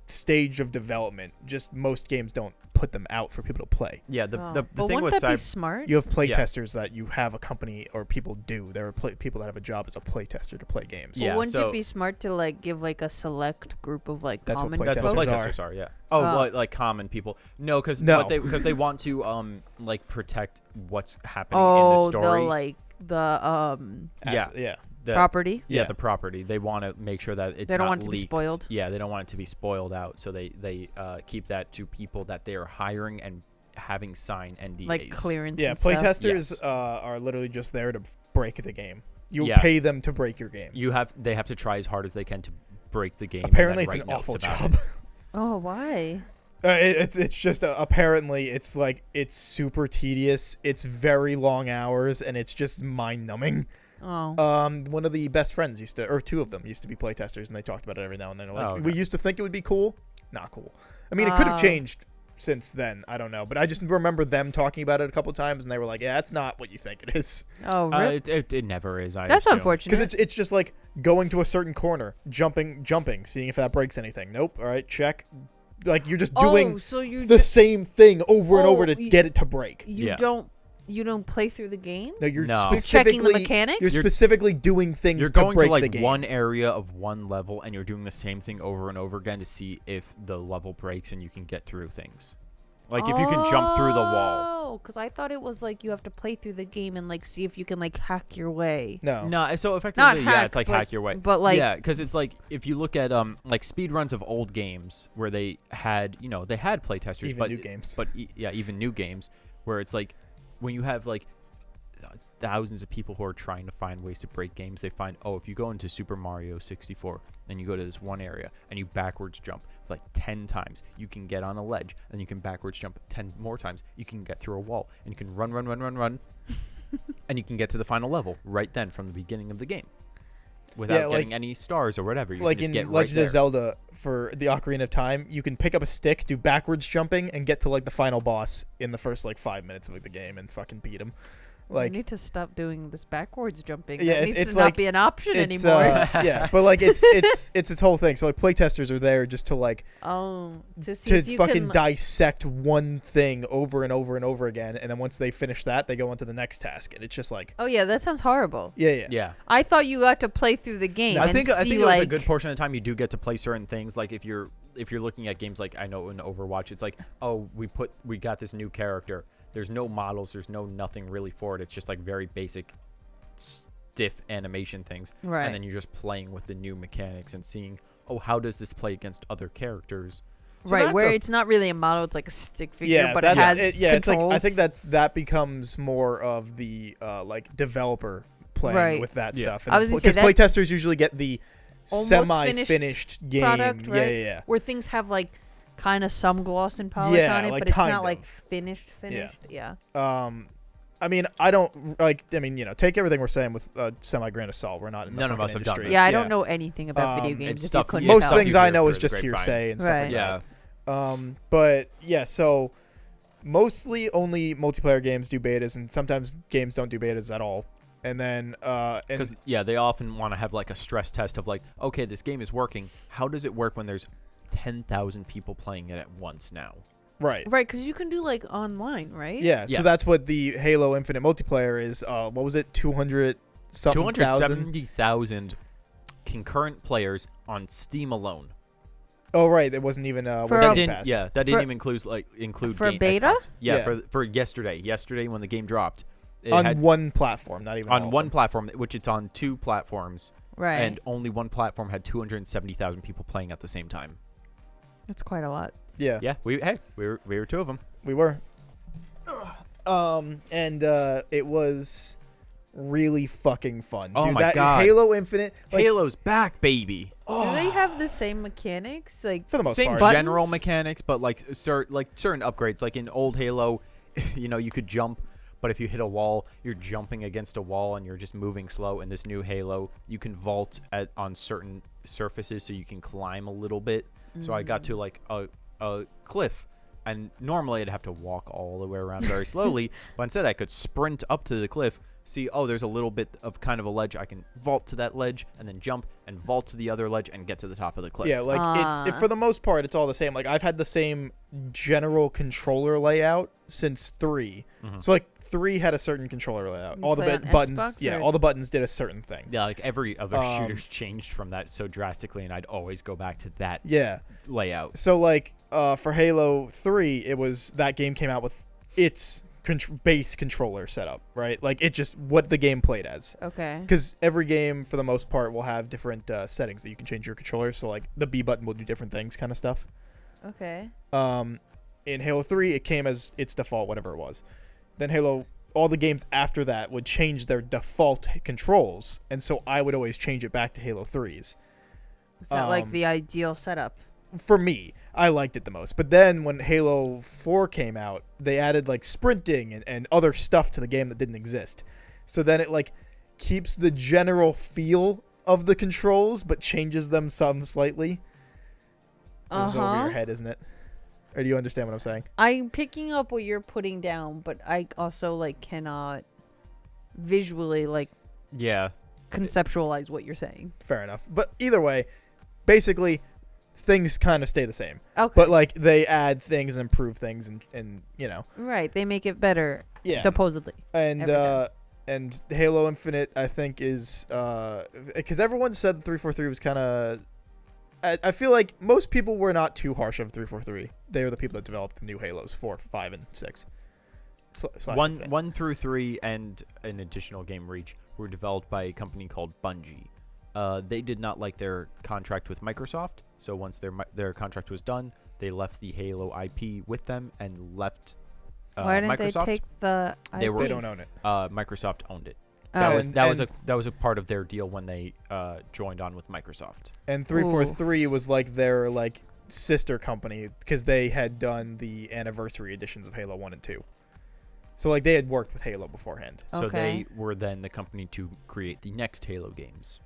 stage of development. Just most games don't put them out for people to play. Yeah, the But thing wouldn't with that be Cyber smart? You have play Yeah. testers that you have a company or people do. There are people that have a job as a play tester to play games. Yeah, But wouldn't so- it be smart to like give like a select group of like That's what common play That's what testers playtesters are. Yeah. Oh, Oh. what, like common people? No, because No. they want to like protect what's happening in Oh, the story. the like the Yeah. The- property. Yeah, Yeah. the property. They want to make sure that it's They don't not want it to be leaked. spoiled. Yeah, they don't want it to be spoiled out. So they keep that to people that they are hiring and having signed NDAs. Like clearance. Yeah, and stuff. playtesters Yes. are literally just there to break the game. You Yeah. pay them to break your game. They have to try as hard as they can to break the game. and Apparently, then it's write an notes awful about job. it. Oh, why? It's just apparently it's like it's super tedious. It's very long hours and it's just mind numbing. Oh. One of the best friends or two of them used to be playtesters, and they talked about it every now and then. Like, Oh, okay. we used to think it would be cool, not cool. I mean, it could have Oh. changed since then. I don't know, but I just remember them talking about it a couple times, and they were like, "Yeah, it's not what you think it is." Oh, really? It never is. I That's assume. unfortunate. Because it's just like going to a certain corner, jumping, seeing if that breaks anything. Nope. All right, check. Like you're just doing Oh, so you the same thing over and over to you- get it to break. Yeah. You don't play through the game? No, you're No. Just checking the specifically mechanics? You're specifically doing things You're to going break to the like game. one area of one level, and you're doing the same thing over and over again to see if the level breaks and you can get through things. Like if you can jump through the wall. Oh, because I thought it was like you have to play through the game and like see if you can like hack your way. No. No, so effectively, yeah, hack, it's like but- hack your way. but, like- yeah, because it's like if you look at like speed runs of old games where they had playtesters, Even but new games. but yeah, even new games where it's like when you have like thousands of people who are trying to find ways to break games, they find, oh, if you go into Super Mario 64 and you go to this one area and you backwards jump like 10 times, you can get on a ledge, and you can backwards jump 10 more times, you can get through a wall, and you can run and you can get to the final level right then from the beginning of the game without like- getting any stars or whatever. You Like can just in get right Legend there. of Zelda for the Ocarina of Time, you can pick up a stick, do backwards jumping, and get to like the final boss in the first like 5 minutes of like, the game and fucking beat him. You Like, need to stop doing this backwards jumping. Yeah, that needs it's to like- not be an option it's anymore. yeah, but like it's its whole thing. So like playtesters are there just to like To see to if you fucking can. dissect one thing over and over and over again, and then once they finish that, they go on to the next task, and it's just like, Oh yeah, that sounds horrible. yeah. Yeah. I thought you got to play through the game. I and think see, like like a good portion of the time you do get to play certain things. Like if you're looking at games like I know in Overwatch, it's like, oh, we got this new character. There's no models. There's no nothing really for it. It's just like very basic, stiff animation things. Right. And then you're just playing with the new mechanics and seeing, oh, how does this play against other characters? So right that's where a- it's not really a model; it's like a stick figure, Yeah, but it that's has yeah. It's controls. like I think that becomes more of the like developer playing Right. with that Yeah. stuff. I was gonna say because that- playtesters usually get the Almost semi-finished game. product, right? Yeah. where things have like kind of some gloss and polish Yeah, on it, like but it's kind not like of. finished. Yeah. I mean, I don't like. I mean, take everything we're saying with a semi-grain of salt. We're not in the None of fucking us have done industry. this. Yeah, I don't know anything about video Um, games. it's If stuff- you couldn't yeah, Most stuff tell. things you I hear know through is the just grapevine. hearsay and stuff Right. like Yeah. that. But yeah, so mostly only multiplayer games do betas, and sometimes games don't do betas at all. And then Because they often want to have like a stress test of like, okay, this game is working. How does it work when there's 10,000 people playing it at once now? right. Right, because you can do like online, right? Yeah, so Yes. that's what the Halo Infinite multiplayer is. What was it? 200 something thousand. 270,000 concurrent players on Steam alone. Oh right, it wasn't even For Game a- Didn't, Pass. yeah, that For- didn't even include for game, beta? Xbox. Yeah, Yeah. for yesterday. Yesterday when the game dropped, it on had one platform, not even all on of one them. platform, which it's on two platforms, Right. and only one platform had 270,000 people playing at the same time. That's quite a lot. Yeah, Yeah, we were two of them. we were. And it was really fucking fun. Oh Dude, my that God. Halo Infinite, like, Halo's back, baby. Do they have the same mechanics? Like for the most Same part. general Buttons? mechanics, but like certain upgrades. Like in old Halo, you could jump, but if you hit a wall, you're jumping against a wall and you're just moving slow. In this new Halo, you can vault on certain surfaces, so you can climb a little bit. So I got to like a cliff, and normally I'd have to walk all the way around very slowly, but instead I could sprint up to the cliff. See, oh, there's a little bit of kind of a ledge. I can vault to that ledge and then jump and vault to the other ledge and get to the top of the cliff. Yeah, like for the most part, it's all the same. Like I've had the same general controller layout since 3. Mhm. So like 3 had a certain controller layout. You All the play on buttons, Xbox, yeah, or- all the buttons did a certain thing. Yeah, like every other Um, shooter's changed from that so drastically, and I'd always go back to that Yeah. layout. So like for Halo 3, it was that game came out with its base controller setup, right? Like it just what the game played as. okay. Because every game, for the most part, will have different settings that you can change your controller. So like the B button will do different things, kind of stuff. Okay. In Halo 3, it came as its default, whatever it was. Then all the games after that would change their default controls, and so I would always change it back to Halo 3's. Is that like Um, the ideal setup? For me, I liked it the most. But then when Halo 4 came out, they added like sprinting and other stuff to the game that didn't exist. So then it like keeps the general feel of the controls, but changes them some slightly. This is over your head, isn't it? Or do you understand what I'm saying? I'm picking up what you're putting down, but I also like cannot visually like Yeah, conceptualize what you're saying. Fair enough. But either way, basically, things kind of stay the same. Okay. But like they add things and improve things, and Right, they make it better. Yeah. Supposedly. and Every day. and Halo Infinite, I think, is because everyone said 343 was kind of. I feel like most people were not too harsh of 343. They were the people that developed the new Halos 4, 5, and 6. one through 3 and an additional game, Reach, were developed by a company called Bungie. They did not like their contract with Microsoft, so once their contract was done, they left the Halo IP with them and left. Why didn't Microsoft. they take the They were- They IP? don't own it. Microsoft owned it. Oh. That was a part of their deal when they joined on with Microsoft. And 343 was like their like sister company because they had done the anniversary editions of Halo 1 and 2. So like they had worked with Halo beforehand. So Okay. they were then the company to create the next Halo games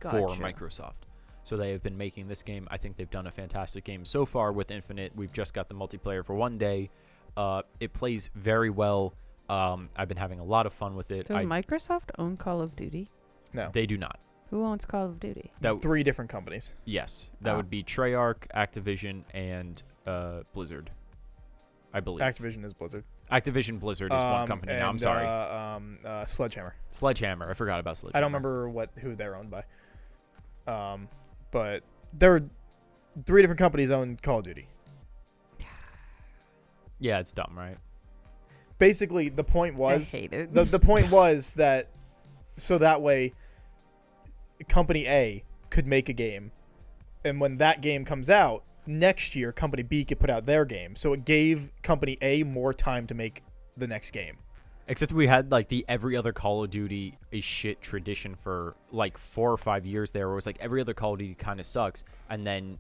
for Gotcha. Microsoft. So they have been making this game. I think they've done a fantastic game so far with Infinite. We've just got the multiplayer for one day. It plays very well I've been having a lot of fun with it. Does Microsoft own Call of Duty? No. They do not. Who owns Call of Duty? That 3 different companies. Yes, that Oh. would be Treyarch, Activision, and Blizzard. I believe. Activision is Blizzard. Activision Blizzard is one company now. I'm sorry. Sledgehammer. Sledgehammer. I forgot about Sledgehammer. I don't remember who they're owned by. But there are 3 different companies own Call of Duty. Yeah, it's dumb, right? Basically, the point was I hate it. the point was that so that way Company A could make a game, and when that game comes out next year, Company B could put out their game. So it gave Company A more time to make the next game. Except we had like the every other Call of Duty is shit tradition for like 4 or 5 years there, where it was like every other Call of Duty kind of sucks, and then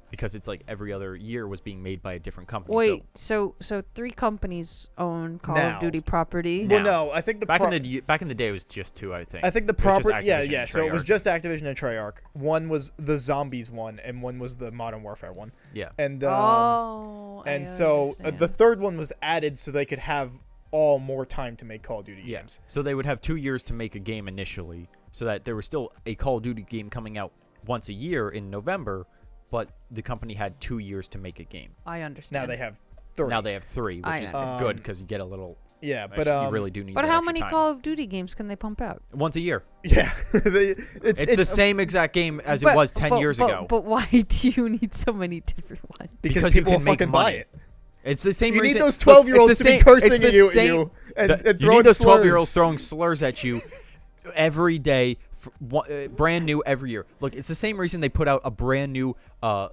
because it's like every other year was being made by a different company. Wait, so 3 companies own Call Now. of Duty property? Now. Well, no, I think the back in the day it was just 2, I think. I think the It was just property, Activision yeah. and So it was Treyarch. just Activision and Treyarch. One was the Zombies one, and one was the Modern Warfare one. Yeah. And I and so understand. the third one was added so they could have all more time to make Call of Duty games. So they would have 2 years to make a game initially, so that there was still a Call of Duty game coming out once a year in November, but the company had 2 years to make a game. I understand. Now they have 30. Now they have 3, I which is understand. good because you get a little. Yeah, but you really do need. But that how extra many time. Call of Duty games can they pump out? Once a year. yeah, It's the same exact game as it was 10 years ago. But why do you need so many different ones? because you people can make fucking buy money. it. It's the same You reason. need those Look, 12-year-olds it's to the be same- cursing it's the at you, same- and you throwing need those slurs. 12-year-olds throwing slurs at you every day, brand new every year. Look, it's the same reason they put out a brand new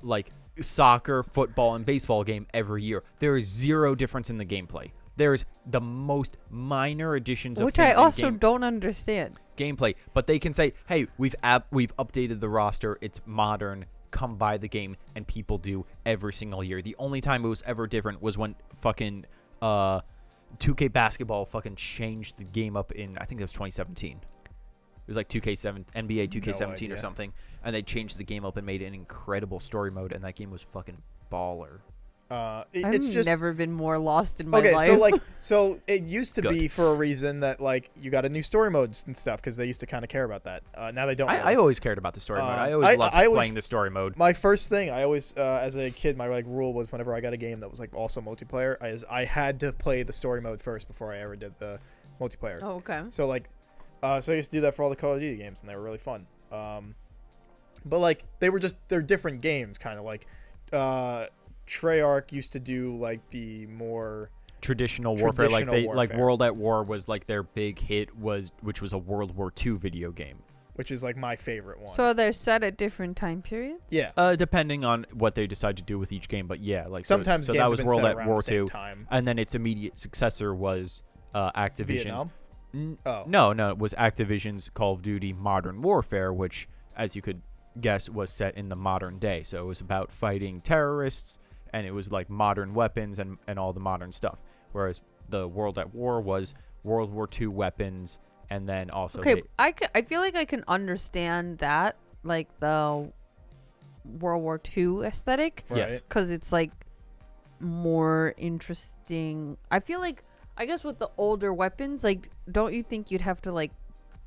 like soccer, football, and baseball game every year. There is 0 difference in the gameplay. There is the most minor additions of Which I things in also don't understand. gameplay, but they can say, "Hey, we've updated the roster. It's modern. Come buy the game," and people do every single year. The only time it was ever different was when fucking 2K basketball fucking changed the game up in, I think it was 2017. It was like 2K7 NBA 2K17 or idea. something, and they changed the game up and made an incredible story mode, and that game was fucking baller. I've It's just never been more lost in my okay. life. So it used to Good. be for a reason that like you got a new story modes and stuff because they used to kind of care about that. Now they don't. I really. always cared about the story mode. I I- always loved I always- playing the story mode. My first thing, I always, as a kid, my like rule was whenever I got a game that was like also multiplayer, I had to play the story mode first before I ever did the multiplayer. Oh, okay. So like, so I used to do that for all the Call of Duty games, and they were really fun. But like they're different games, kind of like, Treyarch used to do like the more Traditional warfare, like Traditional like warfare. World at War was like their big hit, which was a World War II video game. which is like my favorite one. So they're set at different time periods? yeah. Depending on what they decide to do with each game, but yeah, like Sometimes so games that have was been World set at around War the same 2, time. and then its immediate successor was Activision's. Vietnam? Oh. No, it was Activision's Call of Duty Modern Warfare, which, as you could guess, was set in the modern day. So it was about fighting terrorists, and it was like modern weapons and all the modern stuff. Whereas the World at War was World War II weapons, and then also Okay, I feel like I can understand that, like the World War II aesthetic, Yes. Right. because it's like more interesting. I feel like, I guess with the older weapons, like, don't you think you'd have to like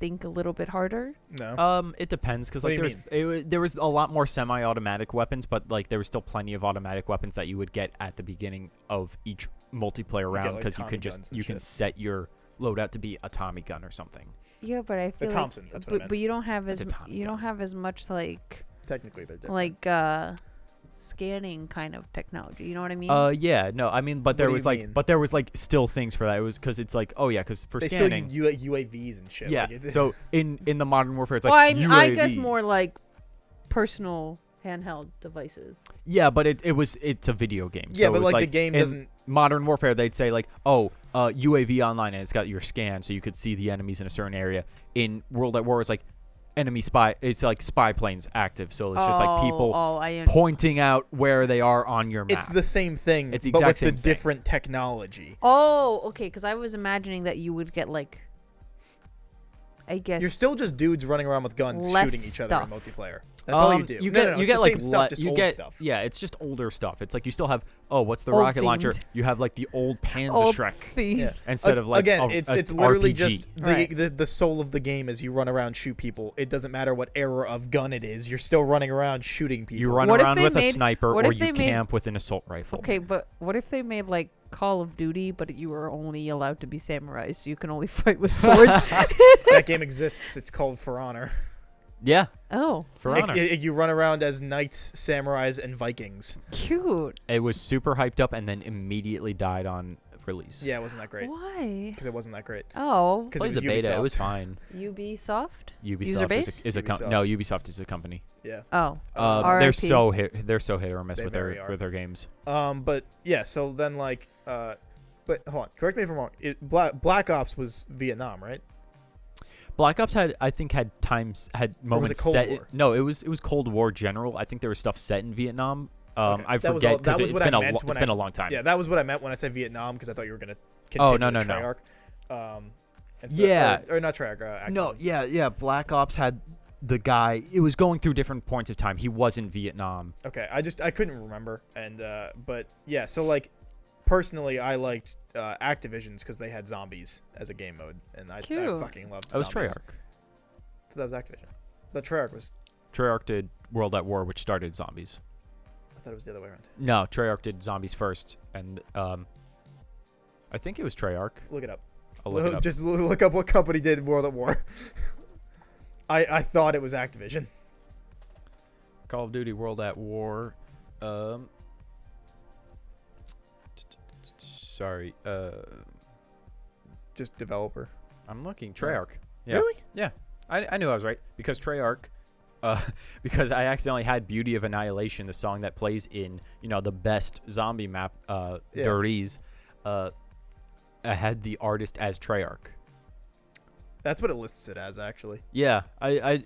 think a little bit harder? No. It depends because What like do you there was a lot more semi-automatic weapons, but like there was still plenty of automatic weapons that you would get at the beginning of each multiplayer get, round like, because you Tommy could guns just and you can shit. set your loadout to be a Tommy gun or something. Yeah, but I feel Thompson, like, that's what I meant. but you don't have It's as a Tommy you don't gun. have as much like Technically, they're different. like scanning kind of technology. You know what I mean? Yeah, no, I mean, but What there do was you like, mean? but there was like still things for that. It was because it's like, oh yeah, because for they still scanning, use UAVs and shit. yeah. Like it, So in the Modern Warfare, it's well, like I guess UAV. more like personal handheld devices. Yeah, but it's a video game. yeah, so it but was like the game in doesn't. Modern Warfare, they'd say like, oh, UAV online, and it's got your scan, so you could see the enemies in a certain area. In World at War, it's like enemy spy. It's like spy planes active, so it's just like people pointing out where they are on your map. It's the same thing, It's the but exact with the same thing. different technology. Oh, okay. Because I was imagining that you would get like, I guess You're still just dudes running around with guns Less shooting each other in stuff. multiplayer. That's all you do. You No, get no, you it's get the like same stuff, just old stuff. Yeah, it's just older stuff. It's like you still have what's the Old rocket launcher? themed. You have like the old Panzer Old Shrek theme. Yeah. instead of like again, a it's literally RPG. just Right. the soul of the game is you run around, shoot people. It doesn't matter what era of gun it is. You're still running around shooting people. You run What if around they with a made- sniper what or if you they made- camp with an assault rifle. Okay, but what if they made like Call of Duty, but you were only allowed to be samurai, so you can only fight with swords? That game exists. It's called For Honor. Yeah, Oh, For It- Honor. you run around as knights, samurais, and Vikings. cute. It was super hyped up and then immediately died on release. Yeah, it wasn't that great Why? because it wasn't that great. Oh, Because it Played was the beta. It was Ubisoft. fine. Ubisoft. Ubisoft User base? is a Ubisoft. no. Ubisoft is a company. Yeah. Oh, They're RIP. so they're so hit or miss They with very their are. with their games. But yeah. So then like but hold on. Correct me if I'm wrong. Black Ops was Vietnam, right? Black Ops had moments was it Cold set. War? No, it was Cold War general. I think there was stuff set in Vietnam. Okay. I That was forget all- that because was it's what I been meant it's when been I- a long time. Yeah, that was what I meant when I said Vietnam because I thought you were gonna Oh, continue no, with no, no. Treyarch. And Yeah. or not Treyarch. Activision. yeah. Black Ops had the guy. It was going through different points of time. He was in Vietnam. Okay, I couldn't remember, and but yeah, so like personally, I liked Activision's because they had zombies as a game mode, and I Cute. fucking loved. That was zombies. Treyarch. So that was Activision. The Treyarch was. Treyarch did World at War, which started zombies. I thought it was the other way around. No, Treyarch did zombies first, and I think it was Treyarch. Look it up. I'll look it up. Just look up what company did World at War. I thought it was Activision. Call of Duty World at War. Sorry. Just developer. I'm looking. Treyarch. Yeah. Really? Yeah. I knew I was right because Treyarch. Because I accidentally had Beauty of Annihilation, the song that plays in the best zombie map, Dirties. I had the artist as Treyarch. That's what it lists it as, actually, Yeah,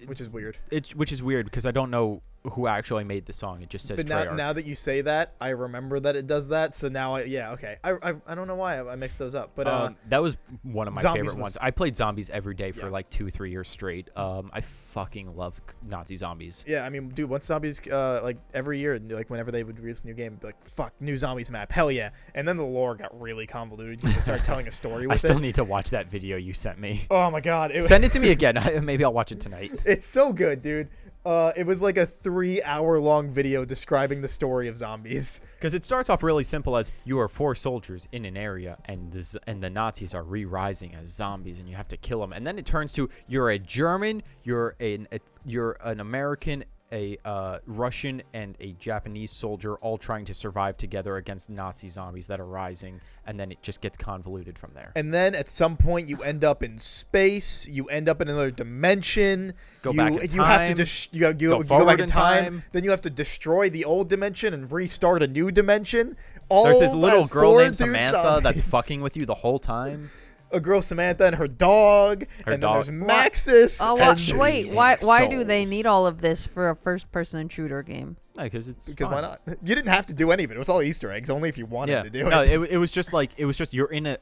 which is weird. which is weird because I don't know who actually made the song. It just says But Treyarch. now that you say that, I remember that it does that. So now, okay. I don't know why I mixed those up, but that was one of my Zombies favorite ones. was- I played zombies every day for Yeah. like 2-3 years straight. I fucking love Nazi zombies. yeah, I mean, dude, once zombies like every year, like whenever they would release a new game, it'd be like fuck, new zombies map, hell yeah. And then the lore got really convoluted. You start telling a story with I still it. need to watch that video you sent me. Oh my god, Send it to me again. Maybe I'll watch it tonight. it's so good, dude. It was like a 3-hour-long video describing the story of zombies. Because it starts off really simple as you are 4 soldiers in an area, and the Nazis are re-rising as zombies, and you have to kill them. And then it turns to you're a German, you're an American, a Russian, and a Japanese soldier all trying to survive together against Nazi zombies that are rising. And then it just gets convoluted from there. And then at some point you end up in space. You end up in another dimension. Go you, back in You have to time, you go back forward in in time. time. Then you have to destroy the old dimension and restart a new dimension. All There's this little as girl 4 named dude Samantha that's zombies. fucking with you the whole time. A girl Samantha and her dog. Her and dog. then there's Maxis. Oh, and wait. Why do they souls. need all of this for a first-person shooter game? Because it's because fun. why not? You didn't have to do any of it. It was all Easter eggs. Only if you wanted Yeah. to do No, it. it was just like you're in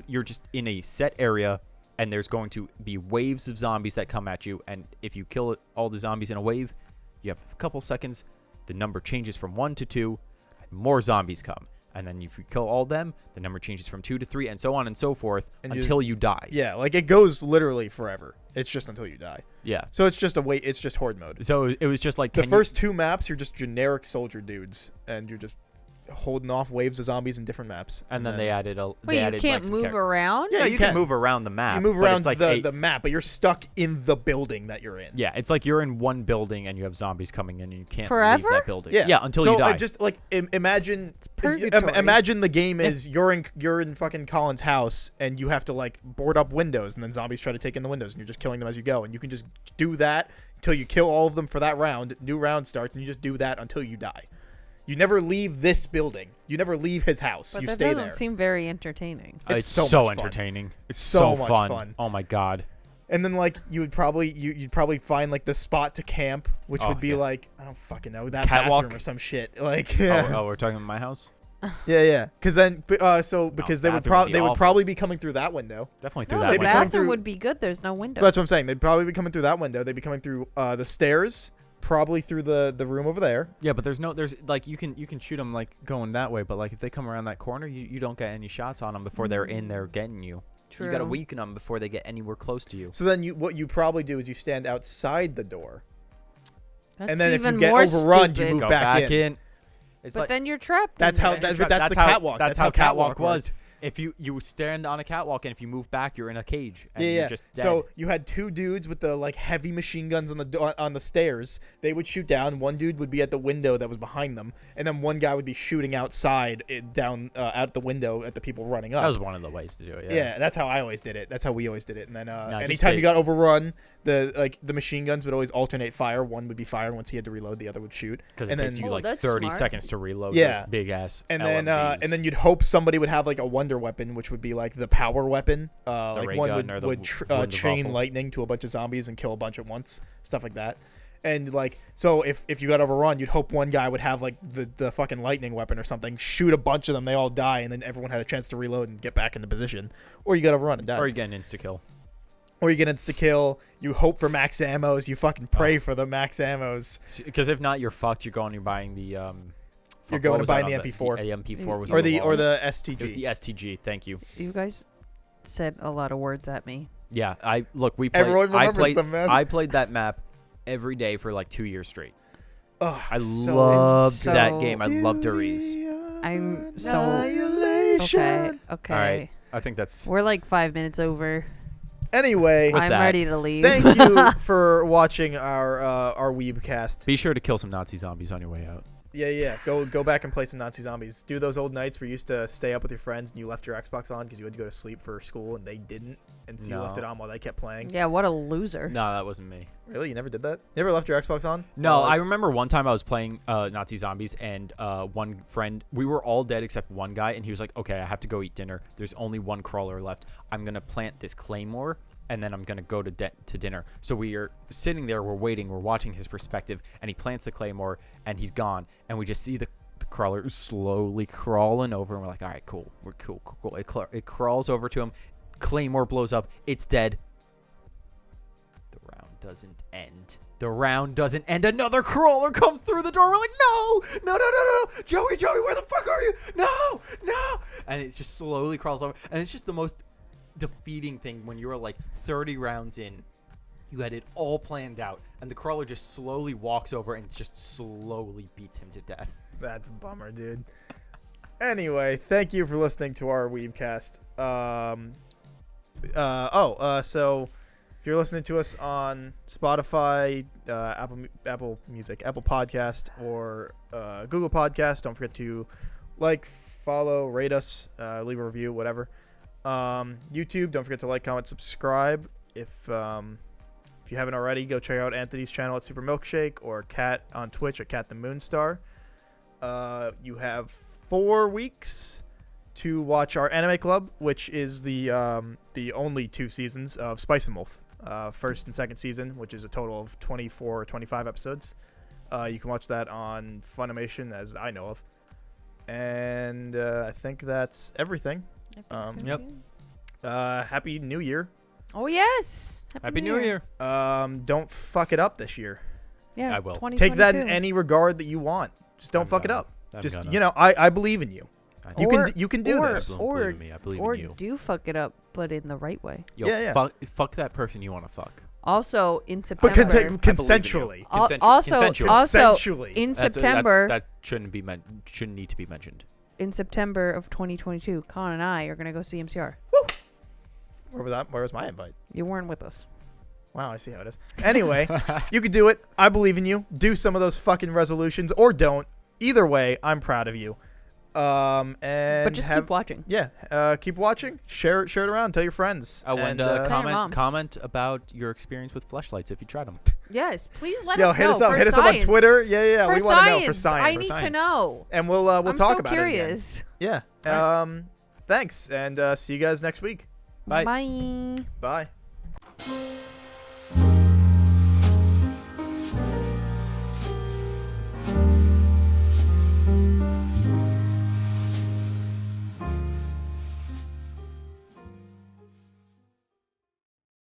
you're just in a set area, and there's going to be waves of zombies that come at you, and if you kill all the zombies in a wave, you have a couple seconds, the number changes from 1 to 2, and more zombies come. And then if you kill all them, the number changes from 2 to 3, and so on and so forth And until you die. Yeah, like it goes literally forever. It's just until you die. Yeah. So it's just it's just horde mode. So it was just like The first 2 maps, you're just generic soldier dudes, and you're just holding off waves of zombies in different maps. and then they added a. Wait, they you added, can't like, some move around? Yeah, Yeah, you you can can. move around the map. You move but around it's like the map, but you're stuck in the building that you're in. Yeah, it's like you're in one building and you have zombies coming in and you can't Forever? leave that building. Yeah, until so you die. just like imagine, purgatory. imagine the game is you're in fucking Colin's house and you have to like board up windows and then zombies try to take in the windows and you're just killing them as you go and you can just do that until you kill all of them for that round. New round starts and you just do that until you die. You never leave this building. You never leave his house. But You that stay doesn't there. seem very entertaining. It's so, so much fun. entertaining. It's so so, much fun. fun. Oh my god. And then like you'd probably find like the spot to camp, which Oh, would be yeah. like I don't fucking know that Catwalk? bathroom or some shit. Like Oh, we're talking about my house? yeah. Because then because they would bathroom would be they would awful. probably be coming through that window. Definitely through No, that the be way. coming bathroom through- would be good. There's no window. That's what I'm saying. They'd probably be coming through that window. They'd be coming through the stairs, probably through the room over there. Yeah, but there's like you can shoot them like going that way, but like if they come around that corner, you don't get any shots on them before they're in there getting you. True. You got to weaken them before they get anywhere close to you. So then what you probably do is you stand outside the door. That's And then if even you get more overrun, stupid. you move Go back in. It's But like then you're trapped. That's in how there. that's the catwalk. That's how catwalk was. worked. If you stand on a catwalk and if you move back, you're in a cage. And Yeah, you're yeah. just dead. So you had two dudes with the like heavy machine guns on the stairs. They would shoot down. One dude would be at the window that was behind them, and then one guy would be shooting outside down out the window at the people running up. that was one of the ways to do it. Yeah, that's how I always did it. That's how we always did it. And then just anytime stay- you got overrun, the machine guns would always alternate fire. One would be fire once he had to reload, the other would shoot. Because it and takes then- you Oh, like that's 30 smart. seconds to reload Yeah. those big ass. And LMGs. then you'd hope somebody would have like a wonder weapon, which would be like the power weapon. Like ray one gun or the would wooden chain waffle. lightning to a bunch of zombies and kill a bunch at once, stuff like that. And like so, if you got overrun, you'd hope one guy would have like the fucking lightning weapon or something, shoot a bunch of them, they all die, and then everyone had a chance to reload and get back into position. Or you got overrun and die. or you get an insta kill. Or you get insta kill. You hope for max ammos. You fucking pray for the max ammos. Because if not, you're fucked. You're going and buying the. You're going to buy the MP4. The MP4 was Or on the wall. STG. It was the STG. Thank you. You guys said a lot of words at me. Yeah, we played. Everyone I remembers played. them, man. I played that map every day for like 2 years straight. Ugh, I so loved so- that game. I loved Ares. I'm so Annihilation. okay. Okay. All right, I think that's. We're like 5 minutes over. Anyway, With I'm that, ready to leave. thank you for watching our Weebcast. Be sure to kill some Nazi zombies on your way out. Yeah. Go back and play some Nazi Zombies. Do those old nights where you used to stay up with your friends and you left your Xbox on because you had to go to sleep for school and they didn't, and so you left No. it on while they kept playing. Yeah, what a loser. No, that wasn't me. Really, you never did that? You never left your Xbox on? No, While, I remember one time I was playing Nazi Zombies, and one friend, we were all dead except one guy, and he was like, okay, I have to go eat dinner. There's only one crawler left. I'm going to plant this claymore, and then I'm going to go to dinner. So we are sitting there, we're waiting, we're watching his perspective, and he plants the claymore, and he's gone, and we just see the crawler slowly crawling over, and we're like, all right, cool. We're cool. It crawls over to him. Claymore blows up. It's dead. The round doesn't end. Another crawler comes through the door. We're like, no. Joey, where the fuck are you? No. And it just slowly crawls over. And it's just the most defeating thing when you're like 30 rounds in. You had it all planned out. And the crawler just slowly walks over and just slowly beats him to death. That's a bummer, dude. Anyway, thank you for listening to our Weebcast. So if you're listening to us on Spotify, Apple Music, Apple Podcast, or Google Podcast, don't forget to like, follow, rate us, leave a review, whatever. YouTube, don't forget to like, comment, subscribe. If you haven't already, go check out Anthony's channel at Super Milkshake, or Cat on Twitch at Cat the Moonstar. You have 4 weeks to watch our anime club, which is the only 2 seasons of Spice and Wolf, first and second season, which is a total of 24 or 25 episodes. You can watch that on Funimation, as I know of. And I think that's everything. I think so, Yep. yeah. Happy New Year. Oh, yes. Happy New Year. Don't fuck it up this year. Yeah, I will. Take that in 2022. any regard that you want. Just don't I'm fuck it gonna. up. I'm Just gonna. I believe in you. You Or- can do or- this. I or- believe in me. I believe Or in you. do fuck it up, but in the right way. Yo, Yeah. fuck that person you want to fuck. Also, in But September. consensually. Also, Consensually. in That's- September, that shouldn't need to be mentioned. in September of 2022, Colin and I are gonna go see MCR. Where was my invite? You weren't with us. Wow, I see how it is. Anyway, you could do it. I believe in you. Do some of those fucking resolutions, or don't. Either way, I'm proud of you. And But just keep watching. Yeah, keep watching. Share it around. Tell your friends. Oh, and Tell your mom. comment about your experience with fleshlights if you tried them. Yes, please let Yo, us hit know. us up. For Hit us up on science. Twitter. Yeah. For We want to know for science. science. I need to science. know. And we'll I'm talk so about curious. it again. Yeah. Thanks, and see you guys next week. Bye. Bye. Bye.